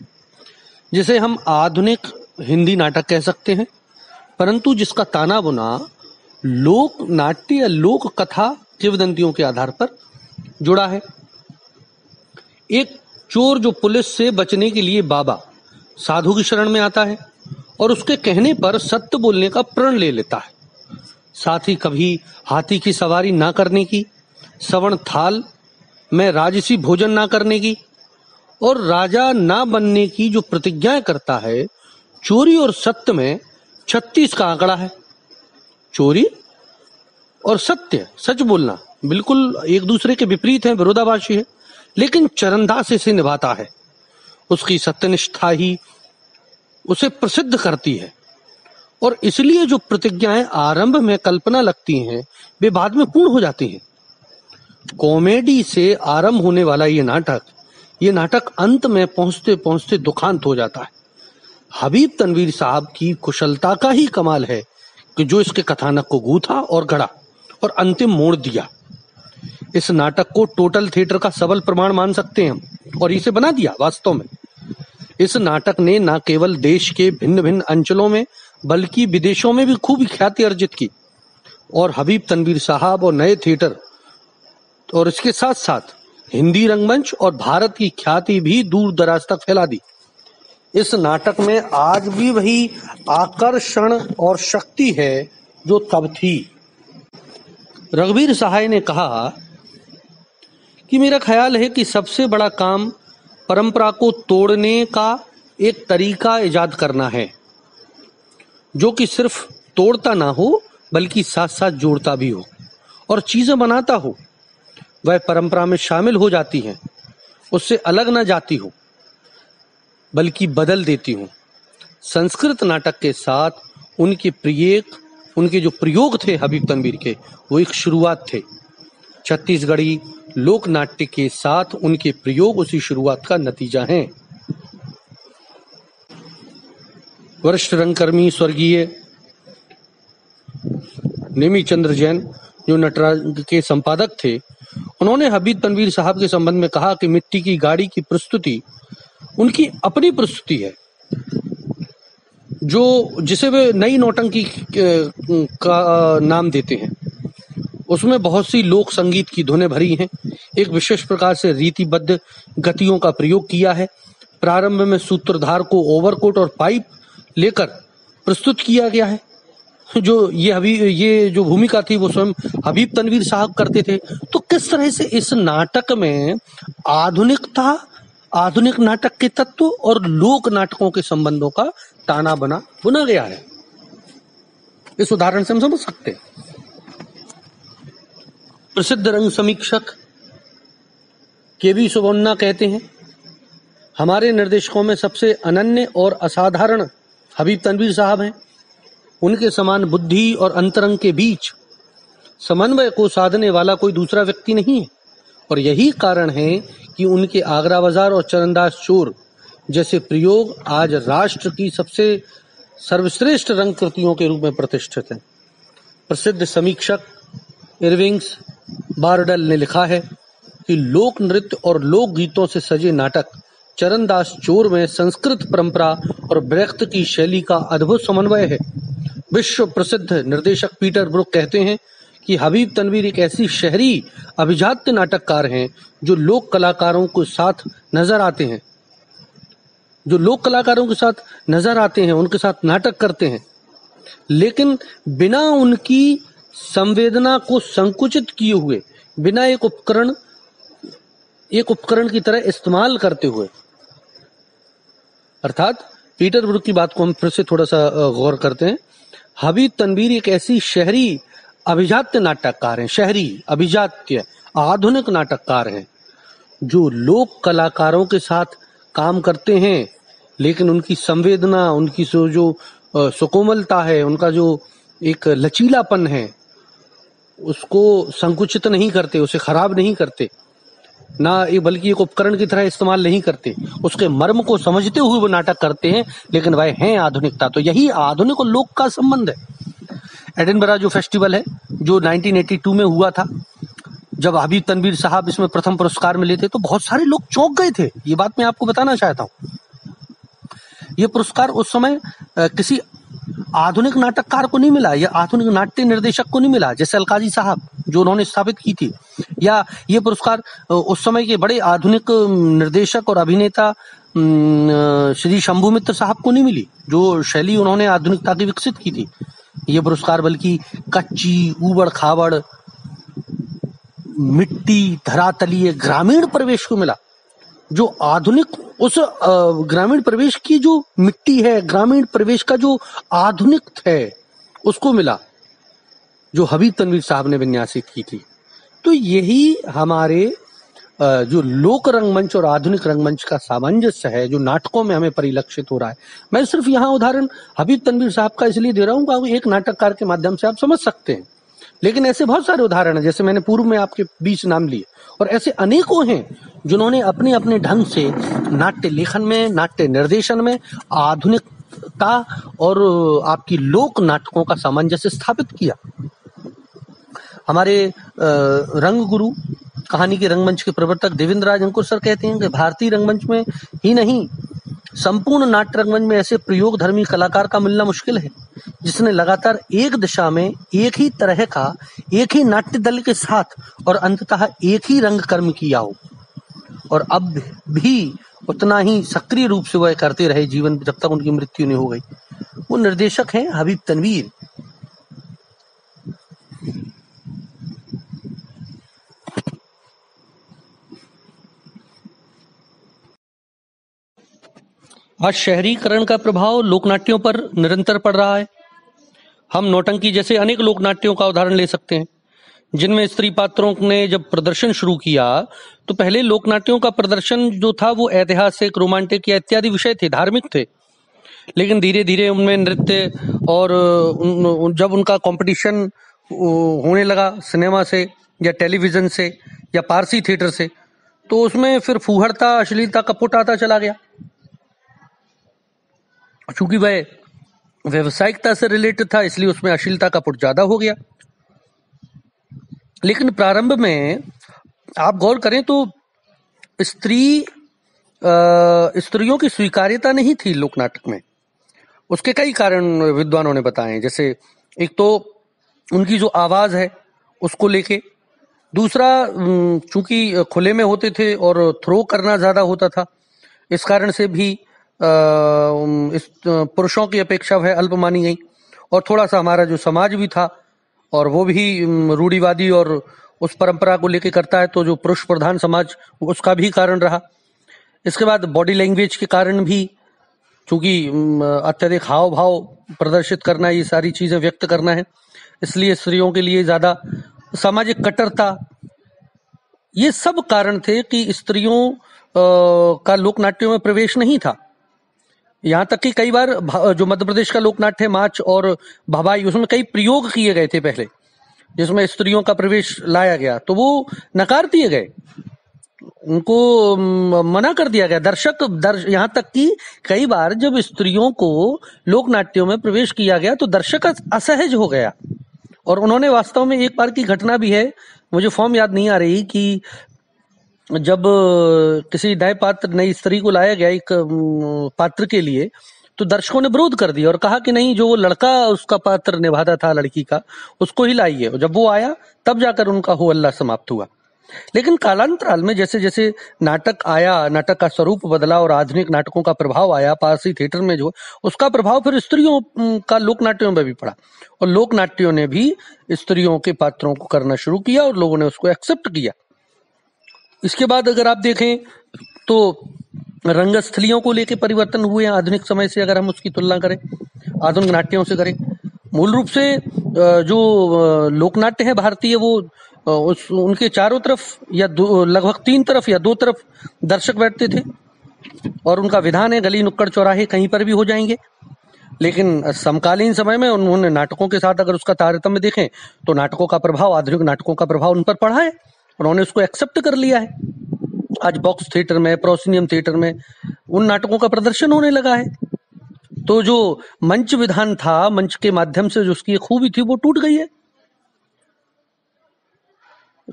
जिसे हम आधुनिक हिंदी नाटक कह सकते हैं, परंतु जिसका ताना बुना लोक नाट्य या लोक कथा किंवदंतियों के आधार पर जुड़ा है। एक चोर जो पुलिस से बचने के लिए बाबा साधु की शरण में आता है और उसके कहने पर सत्य बोलने का प्रण ले लेता है, साथ ही कभी हाथी की सवारी ना करने की, सवर्ण थाल में राजसी भोजन ना करने की और राजा ना बनने की जो प्रतिज्ञाएं करता है, चोरी और सत्य में 36 का आंकड़ा है। चोरी और सत्य, सच बोलना, बिल्कुल एक दूसरे के विपरीत है, विरोधाभासी है, लेकिन चरणदास इसे निभाता है। उसकी सत्यनिष्ठा ही उसे प्रसिद्ध करती है और इसलिए जो प्रतिज्ञाएं आरंभ में कल्पना लगती हैं, वे बाद में पूर्ण हो जाती हैं। कॉमेडी से आरंभ होने वाला ये नाटक अंत में पहुंचते पहुंचते दुखांत हो जाता है। हबीब तनवीर साहब की कुशलता का ही कमाल है कि जो इसके कथानक को गूथा और गढ़ा और अंतिम मोड़ दिया। इस नाटक को टोटल थिएटर का सबल प्रमाण मान सकते हैं हम, और इसे बना दिया। वास्तव में इस नाटक ने न केवल देश के भिन्न भिन्न अंचलों में बल्कि विदेशों में भी खूब ख्याति अर्जित की और हबीब तनवीर साहब और नए थिएटर और इसके साथ साथ हिंदी रंगमंच और भारत की ख्याति भी दूर दराज तक फैला दी। इस नाटक में आज भी वही आकर्षण और शक्ति है जो तब थी। रघुवीर सहाय ने कहा कि मेरा ख्याल है कि सबसे बड़ा काम परंपरा को तोड़ने का एक तरीका इजाद करना है, जो कि सिर्फ तोड़ता ना हो बल्कि साथ साथ जोड़ता भी हो और चीजें बनाता हो। वह परंपरा में शामिल हो जाती हैं, उससे अलग ना जाती हो बल्कि बदल देती हूँ। संस्कृत नाटक के साथ उनके जो प्रयोग थे हबीब तनवीर के, वो एक शुरुआत थे। छत्तीसगढ़ी लोक नाट्य के साथ उनके प्रयोग उसी शुरुआत का नतीजा हैं। वरिष्ठ रंगकर्मी स्वर्गीय नेमी चंद्र जैन, जो नटराज के संपादक थे, उन्होंने हबीब तनवीर साहब के संबंध में कहा कि मिट्टी की गाड़ी की प्रस्तुति उनकी अपनी प्रस्तुति है, जिसे वे नई नौटंकी का नाम देते हैं। उसमें बहुत सी लोक संगीत की धुनें भरी हैं, एक विशेष प्रकार से रीतिबद्ध गतियों का प्रयोग किया है। प्रारंभ में सूत्रधार को ओवरकोट और पाइप लेकर प्रस्तुत किया गया है। ये जो भूमिका थी वो स्वयं हबीब तनवीर साहब करते थे। तो किस तरह से इस नाटक में आधुनिक नाटक के तत्व और लोक नाटकों के संबंधों का ताना बुना गया है, इस उदाहरण से हम समझ सकते हैं। प्रसिद्ध रंग समीक्षक केवी सुवर्णा कहते हैं, हमारे निर्देशकों में सबसे अनन्य और असाधारण हबीब तनवीर साहब हैं। उनके समान बुद्धि और अंतरंग के बीच समन्वय को साधने वाला कोई दूसरा व्यक्ति नहीं है, और यही कारण है कि उनके आगरा बाजार और चरणदास चोर जैसे प्रयोग आज राष्ट्र की सबसे सर्वश्रेष्ठ रंग कृतियों के रूप में प्रतिष्ठित हैं। प्रसिद्ध समीक्षक इरविंग्स बारडल ने लिखा है कि लोक नृत्य और लोक गीतों से सजे नाटक चरणदास चोर में संस्कृत परंपरा और ब्रेख्त की शैली का अद्भुत समन्वय है। विश्व प्रसिद्ध निर्देशक पीटर ब्रुक कहते हैं कि हबीब तनवीर एक ऐसी शहरी अभिजात्य नाटककार हैं जो लोक कलाकारों के साथ नजर आते हैं, उनके साथ नाटक करते हैं, लेकिन बिना उनकी संवेदना को संकुचित किए हुए, बिना एक उपकरण की तरह इस्तेमाल करते हुए। अर्थात पीटर ब्रुक की बात को हम फिर से थोड़ा सा गौर करते हैं। हबीब तनवीर एक ऐसी शहरी अभिजात्य नाटककार हैं, शहरी अभिजात्य आधुनिक नाटककार हैं, जो लोक कलाकारों के साथ काम करते हैं, लेकिन उनकी संवेदना, उनकी जो सुकोमलता है, उनका जो एक लचीलापन है, उसको संकुचित नहीं करते, उसे खराब नहीं करते, ना बल्कि एक उपकरण की तरह इस्तेमाल नहीं करते। उसके मर्म को समझते हुए वो नाटक करते हैं, लेकिन वह है आधुनिकता। तो यही आधुनिक और लोक का संबंध है। एडिनबरा जो फेस्टिवल है, जो 1982 में हुआ था, जब हबीब तनवीर साहब इसमें प्रथम पुरस्कार मिले थे, तो बहुत सारे लोग चौंक गए थे। ये बात मैं आपको बताना चाहता हूँ। ये पुरस्कार उस समय किसी आधुनिक नाटककार को नहीं मिला, या आधुनिक नाट्य निर्देशक को नहीं मिला, जैसे अलकाजी साहब जो उन्होंने स्थापित की थी। या ये पुरस्कार उस समय के बड़े आधुनिक निर्देशक और अभिनेता श्री शंभू मित्र साहब को नहीं मिली, जो शैली उन्होंने आधुनिकता की विकसित की थी। ये पुरस्कार बल्कि कच्ची ऊबड़ खाबड़ मिट्टी धरातलीय ग्रामीण प्रवेश को मिला, जो आधुनिक उस ग्रामीण प्रवेश की जो मिट्टी है, ग्रामीण प्रवेश का जो आधुनिक है, उसको मिला, जो हबीब तनवीर साहब ने विन्यासित की थी। तो यही हमारे जो लोक रंगमंच और आधुनिक रंगमंच का सामंजस्य है, जो नाटकों में हमें परिलक्षित हो रहा है। मैं सिर्फ यहाँ उदाहरण हबीब तनवीर साहब का इसलिए दे रहा हूँ कि एक नाटककार के माध्यम से आप समझ सकते हैं, लेकिन ऐसे बहुत सारे उदाहरण हैं, जैसे मैंने पूर्व में आपके बीच नाम लिए, और ऐसे अनेकों हैं जिन्होंने अपने अपने ढंग से नाट्य लेखन में, नाट्य निर्देशन में आधुनिकता और आपकी लोक नाटकों का सामंजस्य स्थापित किया। हमारे रंग गुरु, कहानी के रंगमंच के प्रवर्तक देवेंद्र राज अंकुर सर कहते हैं कि भारतीय रंगमंच में ही नहीं, संपूर्ण नाट्य रंगमंच में ऐसे प्रयोग धर्मी कलाकार का मिलना मुश्किल है, जिसने लगातार एक दिशा में एक ही तरह का एक ही नाट्य दल के साथ और अंततः एक ही रंग कर्म किया हो, और अब भी उतना ही सक्रिय रूप से वह करते रहे जीवन जब तक उनकी मृत्यु नहीं हो गई। वो निर्देशक हैं हबीब तनवीर। आज शहरीकरण का प्रभाव लोकनाट्यों पर निरंतर पड़ रहा है। हम नौटंकी जैसे अनेक लोकनाट्यों का उदाहरण ले सकते हैं, जिनमें स्त्री पात्रों ने जब प्रदर्शन शुरू किया तो पहले लोकनाट्यों का प्रदर्शन जो था वो ऐतिहासिक, रोमांटिक या इत्यादि विषय थे, धार्मिक थे। लेकिन धीरे धीरे उनमें नृत्य और जब उनका कंपटीशन होने लगा सिनेमा से या टेलीविजन से या पारसी थिएटर से, तो उसमें फिर फूहड़ता, अश्लीलता, कपट आता चला गया। चूंकि वह व्यवसायिकता से रिलेटेड था, इसलिए उसमें अश्लीलता का पुट ज्यादा हो गया। लेकिन प्रारंभ में आप गौर करें तो स्त्रियों की स्वीकार्यता नहीं थी लोकनाटक में। उसके कई कारण विद्वानों ने बताए, जैसे एक तो उनकी जो आवाज है उसको लेके, दूसरा चूंकि खुले में होते थे और थ्रो करना ज्यादा होता था, इस कारण से भी इस पुरुषों की अपेक्षा वह अल्प मानी गई। और थोड़ा सा हमारा जो समाज भी था और वो भी रूढ़िवादी और उस परंपरा को लेके करता है, तो जो पुरुष प्रधान समाज, उसका भी कारण रहा। इसके बाद बॉडी लैंग्वेज के कारण भी, चूंकि अत्यधिक हाव भाव प्रदर्शित करना, ये सारी चीजें व्यक्त करना है, इसलिए स्त्रियों के लिए ज्यादा सामाजिक कट्टरता, ये सब कारण थे कि स्त्रियों का लोकनाट्यों में प्रवेश नहीं था। यहाँ तक कि कई बार जो मध्य प्रदेश का लोकनाट्य है माच और भवाई, उसमें कई प्रयोग किए गए थे पहले, जिसमें स्त्रियों का प्रवेश लाया गया, तो वो नकार दिए गए, उनको मना कर दिया गया। यहाँ तक कि कई बार जब स्त्रियों को लोकनाट्यों में प्रवेश किया गया तो दर्शक असहज हो गया। और उन्होंने वास्तव में एक बार की घटना भी है, मुझे फॉर्म याद नहीं आ रही, कि जब किसी नए पात्र, नई स्त्री को लाया गया एक पात्र के लिए, तो दर्शकों ने विरोध कर दिया और कहा कि नहीं, जो वो लड़का उसका पात्र निभाता था लड़की का, उसको ही लाइए। और जब वो आया तब जाकर उनका हो हल्ला समाप्त हुआ। लेकिन कालांतराल में जैसे जैसे नाटक आया, नाटक का स्वरूप बदला और आधुनिक नाटकों का प्रभाव आया, पारसी थिएटर में जो, उसका प्रभाव फिर स्त्रियों का लोकनाट्यों में भी पड़ा, और लोकनाट्यों ने भी स्त्रियों के पात्रों को करना शुरू किया और लोगों ने उसको एक्सेप्ट किया। इसके बाद अगर आप देखें तो रंगस्थलियों को लेकर परिवर्तन हुए हैं आधुनिक समय से, अगर हम उसकी तुलना करें आधुनिक नाट्यों से करें। मूल रूप से जो लोकनाट्य है भारतीय, वो उनके चारों तरफ या लगभग 3 तरफ या 2 तरफ दर्शक बैठते थे, और उनका विधान है गली नुक्कड़ चौराहे कहीं पर भी हो जाएंगे। लेकिन समकालीन समय में उन्होंने नाटकों के साथ अगर उसका तारतम्य देखें तो नाटकों का प्रभाव, आधुनिक नाटकों का प्रभाव उन पर पड़ा है, उन्होंने उसको एक्सेप्ट कर लिया है। आज बॉक्स थिएटर में, प्रोसिनियम थिएटर में उन नाटकों का प्रदर्शन होने लगा है। तो जो मंच विधान था, मंच के माध्यम से जो उसकी खूबी थी, वो टूट गई है।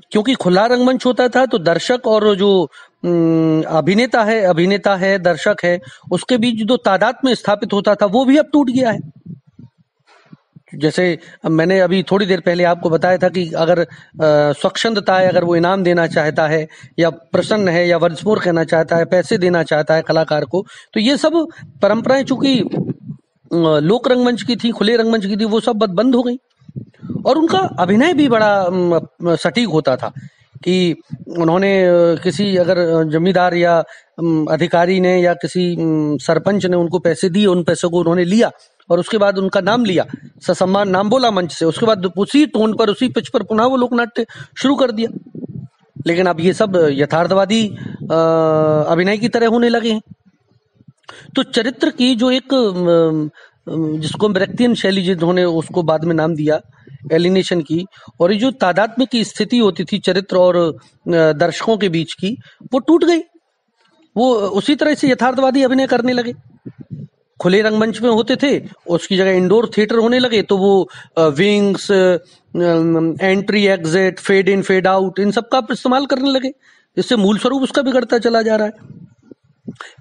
क्योंकि खुला रंगमंच होता था तो दर्शक और जो अभिनेता है, दर्शक है, उसके बीच जो तादाद में स्थापित होता था, वो भी अब टूट गया है। जैसे मैंने अभी थोड़ी देर पहले आपको बताया था कि अगर स्वच्छंदता है, अगर वो इनाम देना चाहता है या प्रसन्न है या वंस मोर कहना चाहता है, पैसे देना चाहता है कलाकार को, तो ये सब परंपराएं चूंकि लोक रंगमंच की थी, खुले रंगमंच की थी, वो सब बंद हो गई। और उनका अभिनय भी बड़ा सटीक होता था कि उन्होंने किसी अगर जमींदार या अधिकारी ने या किसी सरपंच ने उनको पैसे दिए, उन पैसों को उन्होंने लिया और उसके बाद उनका नाम लिया, ससम्मान नाम बोला मंच से, उसके बाद उसी टोन पर, उसी पिच पर पुनः वो लोकनाट्य शुरू कर दिया। लेकिन अब ये सब यथार्थवादी अभिनय की तरह होने लगे हैं। तो चरित्र की जो एक जिसको ब्रेख्तियन शैली जिन्होंने उसको बाद में नाम दिया एलिनेशन की, और ये जो तादात्म्य की स्थिति होती थी चरित्र और दर्शकों के बीच की, वो टूट गई। वो उसी तरह से यथार्थवादी अभिनय करने लगे। खुले रंगमंच में होते थे, उसकी जगह इंडोर थिएटर होने लगे, तो वो wings, entry exit, fade in fade out, इन सब का इस्तेमाल करने लगे, इससे मूल स्वरूप उसका बिगड़ता चला जा रहा है।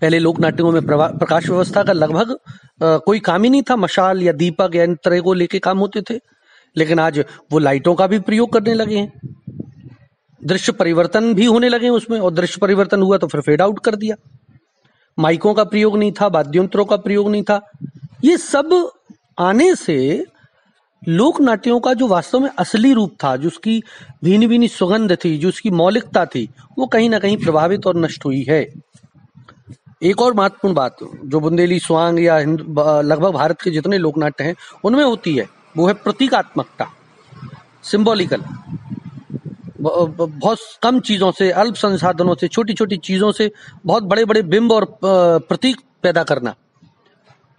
पहले लोक नाट्यों में प्रकाश व्यवस्था का लगभग कोई काम ही नहीं था, मशाल या दीपक या इन तरह को लेके काम होते थे। लेकिन आज वो लाइटों का भी प्रयोग करने लगे हैं, दृश्य परिवर्तन भी होने लगे हैं उसमें, और दृश्य परिवर्तन हुआ तो फिर फेड आउट कर दिया। माइकों का प्रयोग नहीं था, वाद्ययंत्रों का प्रयोग नहीं था। ये सब आने से लोक नाट्यों का जो वास्तव में असली रूप था, जो उसकी भीनी भीनी सुगंध थी, जो उसकी मौलिकता थी, वो कहीं ना कहीं प्रभावित और नष्ट हुई है। एक और महत्वपूर्ण बात जो बुंदेली स्वांग या लगभग भारत के जितने लोकनाट्य हैं उनमें होती है, वो है प्रतीकात्मकता, सिंबॉलिकल। बहुत कम चीजों से, अल्प संसाधनों से, छोटी छोटी चीजों से बहुत बड़े बड़े बिंब और प्रतीक पैदा करना।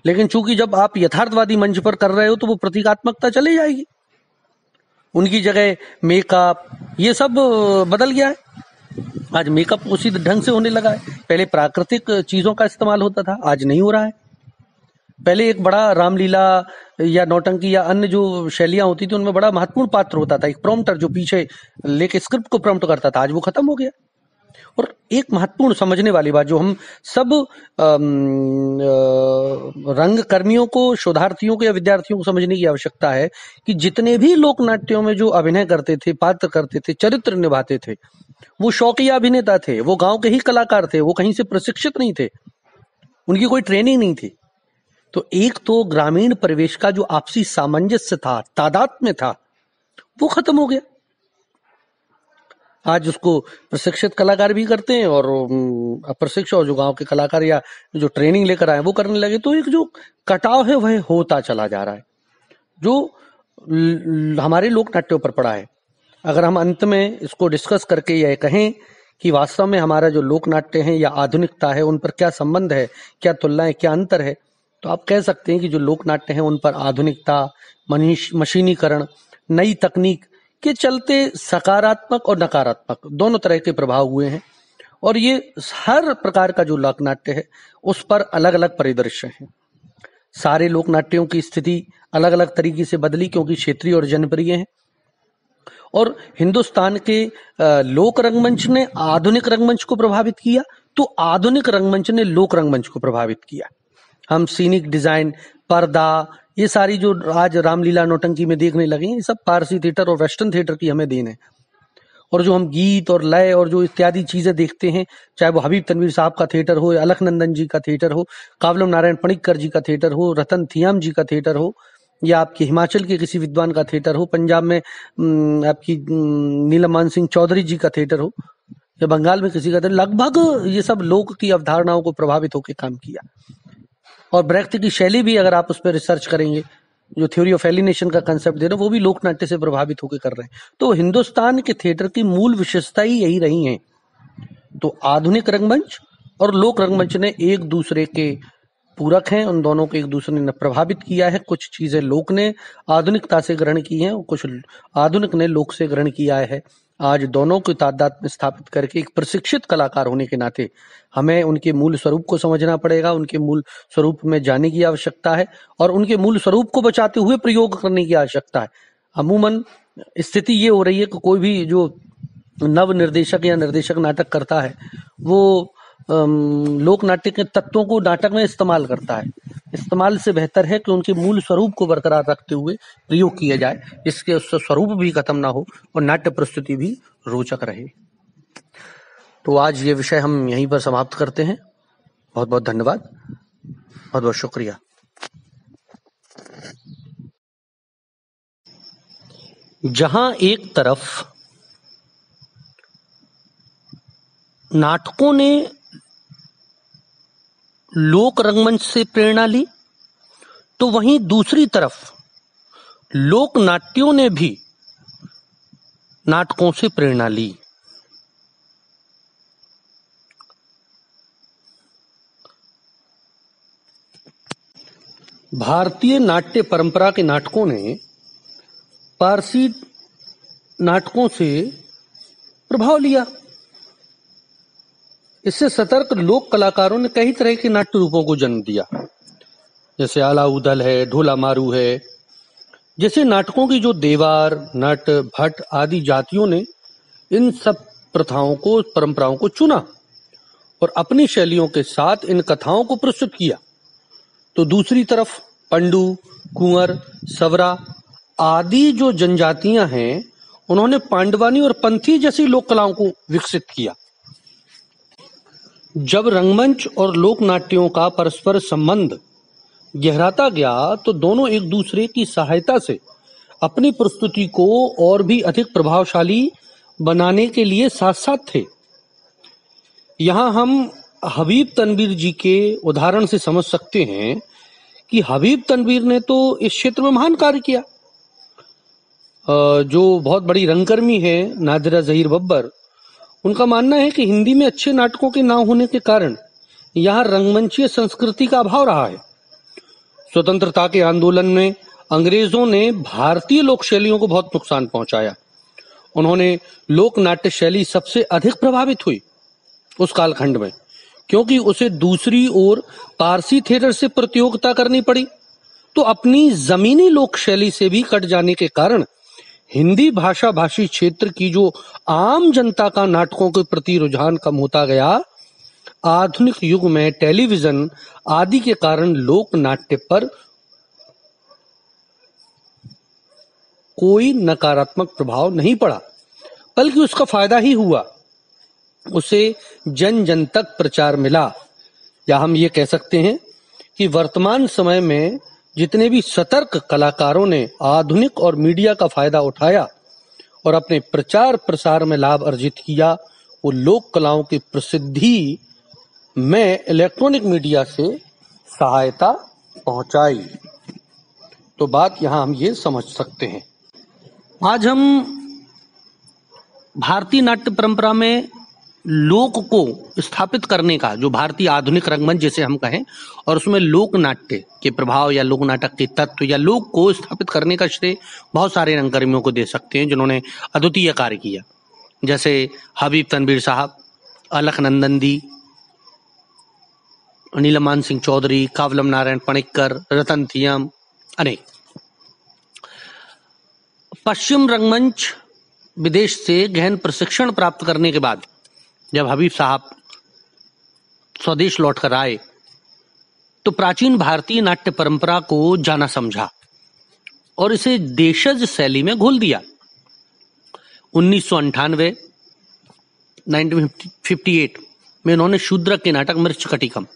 लेकिन चूंकि जब आप यथार्थवादी मंच पर कर रहे हो तो वो प्रतीकात्मकता चली जाएगी, उनकी जगह मेकअप ये सब बदल गया है। आज मेकअप उसी ढंग से होने लगा है। पहले प्राकृतिक चीजों का इस्तेमाल होता था, आज नहीं हो रहा है। पहले एक बड़ा रामलीला या नौटंकी या अन्य जो शैलियां होती थी उनमें बड़ा महत्वपूर्ण पात्र होता था, एक प्रॉम्प्टर जो पीछे लेके स्क्रिप्ट को प्रॉम्प्ट करता था, आज वो खत्म हो गया। और एक महत्वपूर्ण समझने वाली बात जो हम सब रंग कर्मियों को, शोधार्थियों को या विद्यार्थियों को समझने की आवश्यकता है कि जितने भी लोक नाट्यों में जो अभिनय करते थे, पात्र करते थे, चरित्र निभाते थे, वो शौकिया अभिनेता थे, वो गांव के ही कलाकार थे, वो कहीं से प्रशिक्षित नहीं थे, उनकी कोई ट्रेनिंग नहीं थी। तो एक तो ग्रामीण परिवेश का जो आपसी सामंजस्य था, तादात्म्य था, वो खत्म हो गया। आज उसको प्रशिक्षित कलाकार भी करते हैं और अप्रशिक्षित और जो गांव के कलाकार या जो ट्रेनिंग लेकर आए वो करने लगे। तो एक जो कटाव है वह होता चला जा रहा है, जो हमारे लोक नाट्यों पर पड़ा है। अगर हम अंत में इसको डिस्कस करके यह कहें कि वास्तव में हमारा जो लोक नाट्य है या आधुनिकता है, उन पर क्या संबंध है, क्या तुलनाएं, क्या अंतर है, तो आप कह सकते हैं कि जो लोक नाट्य है उन पर आधुनिकता, मशीनीकरण, नई तकनीक के चलते सकारात्मक और नकारात्मक दोनों तरह के प्रभाव हुए हैं। और ये हर प्रकार का जो लोक नाट्य है उस पर अलग अलग परिदृश्य हैं। सारे लोक नाट्यों की स्थिति अलग अलग तरीके से बदली क्योंकि क्षेत्रीय और जनप्रिय हैं। और हिंदुस्तान के लोक रंगमंच ने आधुनिक रंगमंच को प्रभावित किया, तो आधुनिक रंगमंच ने लोक रंगमंच को प्रभावित किया। हम सीनिक डिजाइन, पर्दा, ये सारी जो आज रामलीला नौटंकी में देखने लगे हैं, ये सब पारसी थिएटर और वेस्टर्न थिएटर की हमें देन है। और जो हम गीत और लय और जो इत्यादि चीजें देखते हैं, चाहे वो हबीब तनवीर साहब का थिएटर हो, अलखनंदन जी का थिएटर हो, कावलम नारायण पणिक्कर जी का थिएटर हो, रतन थियाम जी का थिएटर हो, या आपके हिमाचल के किसी विद्वान का थिएटर हो, पंजाब में आपकी नीलम सिंह चौधरी जी का थिएटर हो, या बंगाल में किसी का थिएटर, लगभग ये सब लोक की अवधारणाओं को प्रभावित होकर काम किया। और ब्रेख्त की शैली भी अगर आप उस पर रिसर्च करेंगे, जो थ्योरी ऑफ एलिनेशन का कंसेप्ट दे रहे हैं, वो भी लोक नाट्य से प्रभावित होकर कर रहे हैं। तो हिंदुस्तान के थिएटर की मूल विशेषता ही यही रही है। तो आधुनिक रंगमंच और लोक रंगमंच ने एक दूसरे के पूरक हैं, उन दोनों को एक दूसरे ने प्रभावित किया है। कुछ चीजें लोक ने आधुनिकता से ग्रहण की हैं और कुछ आधुनिक ने लोक से ग्रहण किया है। आज दोनों को तादाद में स्थापित करके एक प्रशिक्षित कलाकार होने के नाते हमें उनके मूल स्वरूप को समझना पड़ेगा, उनके मूल स्वरूप में जाने की आवश्यकता है और उनके मूल स्वरूप को बचाते हुए प्रयोग करने की आवश्यकता है। अमूमन स्थिति ये हो रही है कि कोई भी जो नव निर्देशक या निर्देशक नाटक करता है वो लोक नाट्य के तत्वों को नाटक में इस्तेमाल करता है, इस्तेमाल से बेहतर है कि उनके मूल स्वरूप को बरकरार रखते हुए प्रयोग किया जाए, जिसके उससे स्वरूप भी खत्म ना हो और नाट्य प्रस्तुति भी रोचक रहे। तो आज ये विषय हम यहीं पर समाप्त करते हैं। बहुत बहुत धन्यवाद, बहुत बहुत शुक्रिया। जहां एक तरफ नाटकों ने लोक रंगमंच से प्रेरणा ली, तो वहीं दूसरी तरफ लोक नाट्यों ने भी नाटकों से प्रेरणा ली। भारतीय नाट्य परंपरा के नाटकों ने पारसी नाटकों से प्रभाव लिया। इससे सतर्क लोक कलाकारों ने कई तरह के नाट्य रूपों को जन्म दिया, जैसे आला उदल है, ढोला मारू है। जैसे नाटकों की जो देवार, नट, भट्ट आदि जातियों ने इन सब प्रथाओं को, परंपराओं को चुना और अपनी शैलियों के साथ इन कथाओं को प्रस्तुत किया, तो दूसरी तरफ पंडू, कुंवर, सवरा आदि जो जनजातियां हैं, उन्होंने पांडवानी और पंथी जैसी लोक कलाओं को विकसित किया। जब रंगमंच और लोक नाट्यों का परस्पर संबंध गहराता गया, तो दोनों एक दूसरे की सहायता से अपनी प्रस्तुति को और भी अधिक प्रभावशाली बनाने के लिए साथ साथ थे। यहां हम हबीब तनवीर जी के उदाहरण से समझ सकते हैं कि हबीब तनवीर ने तो इस क्षेत्र में महान कार्य किया। जो बहुत बड़ी रंगकर्मी है नादिरा जहीर बब्बर, उनका मानना है कि हिंदी में अच्छे नाटकों के ना होने के कारण यहाँ रंगमंचीय संस्कृति का अभाव रहा है। स्वतंत्रता के आंदोलन में अंग्रेजों ने भारतीय लोक शैलियों को बहुत नुकसान पहुंचाया। उन्होंने लोक नाट्य शैली सबसे अधिक प्रभावित हुई उस कालखंड में, क्योंकि उसे दूसरी ओर पारसी थिएटर से प्रतियोगिता करनी पड़ी। तो अपनी जमीनी लोक शैली से भी कट जाने के कारण हिंदी भाषा भाषी क्षेत्र की जो आम जनता का नाटकों के प्रति रुझान कम होता गया। आधुनिक युग में टेलीविजन आदि के कारण लोक नाट्य पर कोई नकारात्मक प्रभाव नहीं पड़ा, बल्कि उसका फायदा ही हुआ। उसे जन जन तक प्रचार मिला। या हम ये कह सकते हैं कि वर्तमान समय में जितने भी सतर्क कलाकारों ने आधुनिक और मीडिया का फायदा उठाया और अपने प्रचार प्रसार में लाभ अर्जित किया, वो लोक कलाओं की प्रसिद्धि में इलेक्ट्रॉनिक मीडिया से सहायता पहुंचाई। तो बात यहां हम ये समझ सकते हैं। आज हम भारतीय नाट्य परंपरा में लोक को स्थापित करने का, जो भारतीय आधुनिक रंगमंच जिसे हम कहें, और उसमें लोक नाट्य के प्रभाव या लोक नाटक के तत्व या लोक को स्थापित करने का श्रेय बहुत सारे रंगकर्मियों को दे सकते हैं जिन्होंने अद्वितीय कार्य किया, जैसे हबीब तनवीर साहब, अलकनंदन दी, नीलमान सिंह चौधरी, कावलम नारायण पणिक्कर, रतन थियम, अनेक। पश्चिम रंगमंच विदेश से गहन प्रशिक्षण प्राप्त करने के बाद जब हबीब साहब स्वदेश लौटकर आए, तो प्राचीन भारतीय नाट्य परंपरा को जाना समझा और इसे देशज शैली में घोल दिया। 1998 1958 में उन्होंने शूद्रक के नाटक मृच्छकटिकम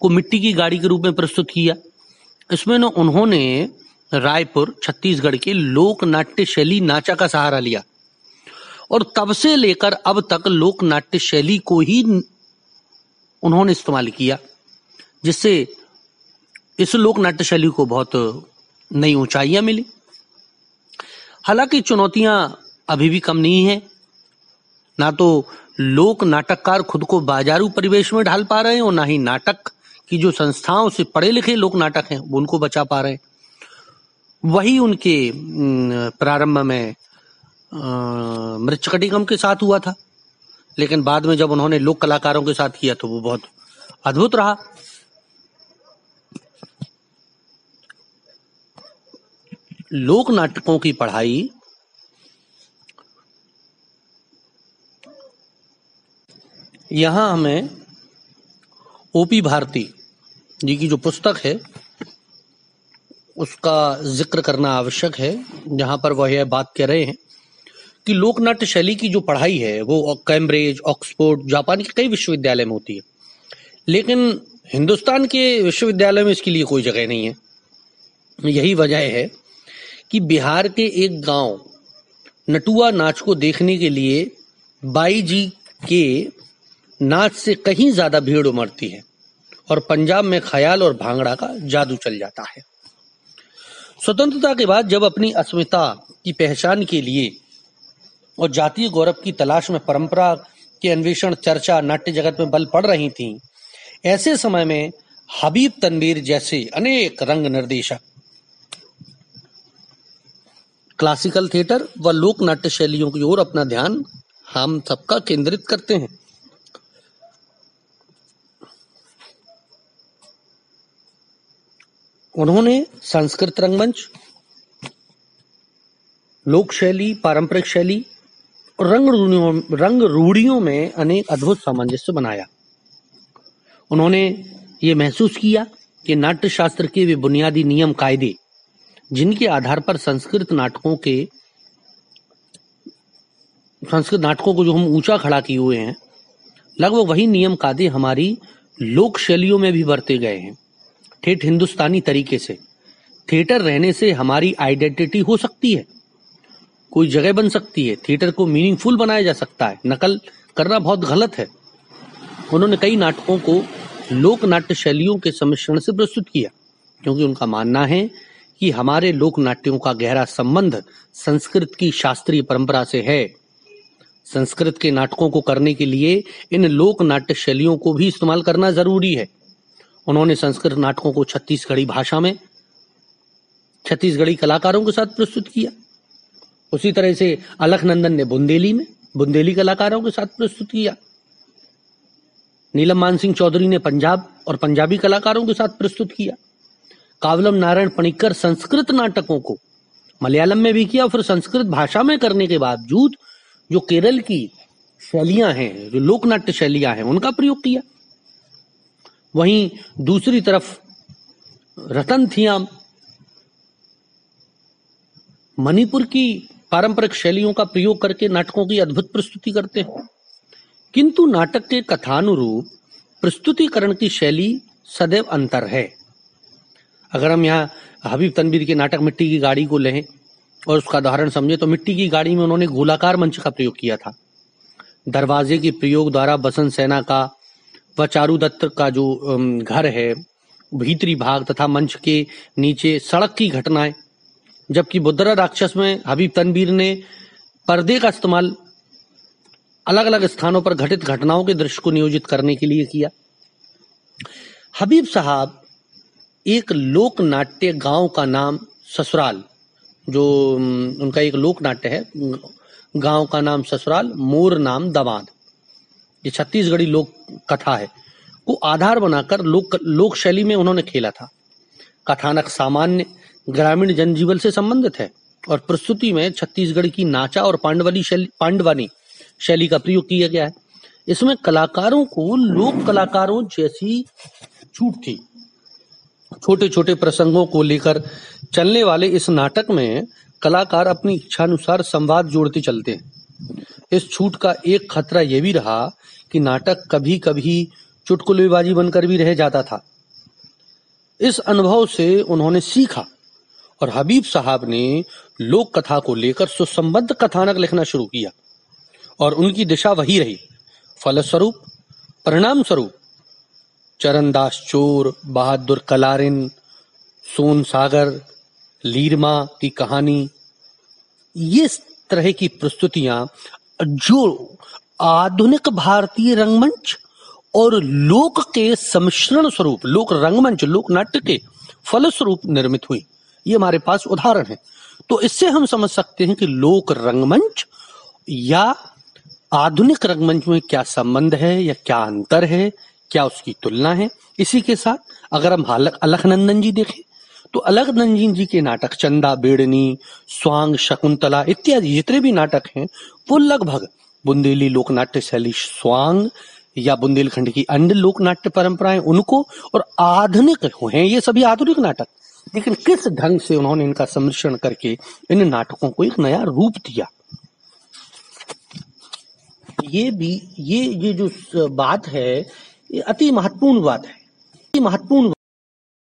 को मिट्टी की गाड़ी के रूप में प्रस्तुत किया। इसमें उन्होंने रायपुर, छत्तीसगढ़ के लोक नाट्य शैली नाचा का सहारा लिया और तब से लेकर अब तक लोक नाट्य शैली को ही उन्होंने इस्तेमाल किया, जिससे इस लोक नाट्य शैली को बहुत नई ऊंचाइयां मिली। हालांकि चुनौतियां अभी भी कम नहीं है। ना तो लोक नाटककार खुद को बाजारू परिवेश में ढाल पा रहे हैं और ना ही नाटक की जो संस्थाओं से पढ़े लिखे लोक नाटक हैं वो उनको बचा पा रहे हैं। वही उनके प्रारंभ में मृच्छकटिकम के साथ हुआ था, लेकिन बाद में जब उन्होंने लोक कलाकारों के साथ किया तो वो बहुत अद्भुत रहा। लोक नाटकों की पढ़ाई यहां हमें ओपी भारती जी की जो पुस्तक है उसका जिक्र करना आवश्यक है, जहां पर वह यह बात कह रहे हैं कि लोक नाट्य शैली की जो पढ़ाई है वो कैम्ब्रिज, ऑक्सफोर्ड, जापान के कई विश्वविद्यालय में होती है, लेकिन हिंदुस्तान के विश्वविद्यालय में इसके लिए कोई जगह नहीं है। यही वजह है कि बिहार के एक गांव नटुआ नाच को देखने के लिए बाई जी के नाच से कहीं ज्यादा भीड़ उमड़ती है और पंजाब में ख्याल और भांगड़ा का जादू चल जाता है। स्वतंत्रता के बाद जब अपनी अस्मिता की पहचान के लिए और जातीय गौरव की तलाश में परंपरा के अन्वेषण चर्चा नाट्य जगत में बल पड़ रही थी, ऐसे समय में हबीब तनवीर जैसे अनेक रंग निर्देशक क्लासिकल थिएटर व लोक नाट्य शैलियों की ओर अपना ध्यान हम सबका केंद्रित करते हैं। उन्होंने संस्कृत रंगमंच, लोक शैली, पारंपरिक शैली और रंग रूढ़ियों में अनेक अद्भुत सामंजस्य बनाया। उन्होंने ये महसूस किया कि नाट्य शास्त्र के वे बुनियादी नियम कायदे जिनके आधार पर संस्कृत नाटकों को जो हम ऊंचा खड़ा किए हुए हैं, लगभग वही नियम कायदे हमारी लोक शैलियों में भी बरते गए हैं। ठेठ हिंदुस्तानी तरीके से थिएटर रहने से हमारी आइडेंटिटी हो सकती है, कोई जगह बन सकती है, थिएटर को मीनिंगफुल बनाया जा सकता है। नकल करना बहुत गलत है। उन्होंने कई नाटकों को लोक नाट्य शैलियों के सम्मिश्रण से प्रस्तुत किया, क्योंकि उनका मानना है कि हमारे लोक नाट्यों का गहरा संबंध संस्कृत की शास्त्रीय परंपरा से है। संस्कृत के नाटकों को करने के लिए इन लोक नाट्य शैलियों को भी इस्तेमाल करना जरूरी है। उन्होंने संस्कृत नाटकों को छत्तीसगढ़ी भाषा में छत्तीसगढ़ी कलाकारों के साथ प्रस्तुत किया। उसी तरह से अलखनंदन ने बुंदेली में बुंदेली कलाकारों के साथ प्रस्तुत किया। नीलम मानसिंह चौधरी ने पंजाब और पंजाबी कलाकारों के साथ प्रस्तुत किया। कावलम नारायण पणिक्कर संस्कृत नाटकों को मलयालम में भी किया, फिर संस्कृत भाषा में करने के बावजूद जो केरल की शैलियां हैं, जो लोक नाट्य शैलियां हैं, उनका प्रयोग किया। वहीं दूसरी तरफ रतन थियाम मणिपुर की पारंपरिक शैलियों का प्रयोग करके नाटकों की अद्भुत प्रस्तुति करते हैं, किंतु नाटक के कथानुरूप प्रस्तुतिकरण की शैली सदैव अंतर है। अगर हम यहाँ हबीब तनवीर के नाटक मिट्टी की गाड़ी को लें और उसका उदाहरण समझे, तो मिट्टी की गाड़ी में उन्होंने गोलाकार मंच का प्रयोग किया था। दरवाजे के प्रयोग द्वारा बसंत सेना का व चारू दत्त का जो घर है, भीतरी भाग तथा मंच के नीचे सड़क की घटनाएं, जबकि बुद्रा राक्षस में हबीब तनवीर ने पर्दे का इस्तेमाल अलग अलग स्थानों पर घटित घटनाओं के दृश्य को नियोजित करने के लिए किया। हबीब साहब एक लोक नाट्य गांव का नाम ससुराल, जो उनका एक लोक नाट्य है, गांव का नाम ससुराल, मोर नाम दमाद, ये छत्तीसगढ़ी लोक कथा है, को आधार बनाकर लोक शैली में उन्होंने खेला था। कथानक सामान्य ग्रामीण जनजीवन से संबंधित है और प्रस्तुति में छत्तीसगढ़ की नाचा और पांडवानी शैली का प्रयोग किया गया है। इसमें कलाकारों को लोक कलाकारों जैसी छूट थी। छोटे छोटे प्रसंगों को लेकर चलने वाले इस नाटक में कलाकार अपनी इच्छानुसार संवाद जोड़ते चलते हैं। इस छूट का एक खतरा यह भी रहा कि नाटक कभी कभी चुटकुलेबाजी बनकर भी रह जाता था। इस अनुभव से उन्होंने सीखा और हबीब साहब ने लोक कथा को लेकर सुसंबद्ध कथानक लिखना शुरू किया और उनकी दिशा वही रही। फलस्वरूप परिणाम स्वरूप चरणदास चोर, बहादुर कलारिन, सोन सागर, लीरमा की कहानी, ये तरह की प्रस्तुतियां जो आधुनिक भारतीय रंगमंच और लोक के सम्मिश्रण स्वरूप, लोक रंगमंच, लोक नाट्य के फलस्वरूप निर्मित हुई, ये हमारे पास उदाहरण है। तो इससे हम समझ सकते हैं कि लोक रंगमंच या आधुनिक रंगमंच में क्या संबंध है या क्या अंतर है, क्या उसकी तुलना है। इसी के साथ अगर हम अलखनंदन जी देखें तो अलखनंदन जी के नाटक चंदा बेड़नी, स्वांग, शकुंतला इत्यादि जितने भी नाटक हैं वो लगभग बुंदेली लोक नाट्य शैली स्वांग या बुंदेलखंड की अन्य लोक नाट्य परंपराएं उनको, और आधुनिक हैं ये सभी आधुनिक नाटक, लेकिन किस ढंग से उन्होंने इनका सम्मिश्रण करके इन नाटकों को एक नया रूप दिया। ये जो बात है, ये अति महत्वपूर्ण बात है, महत्वपूर्ण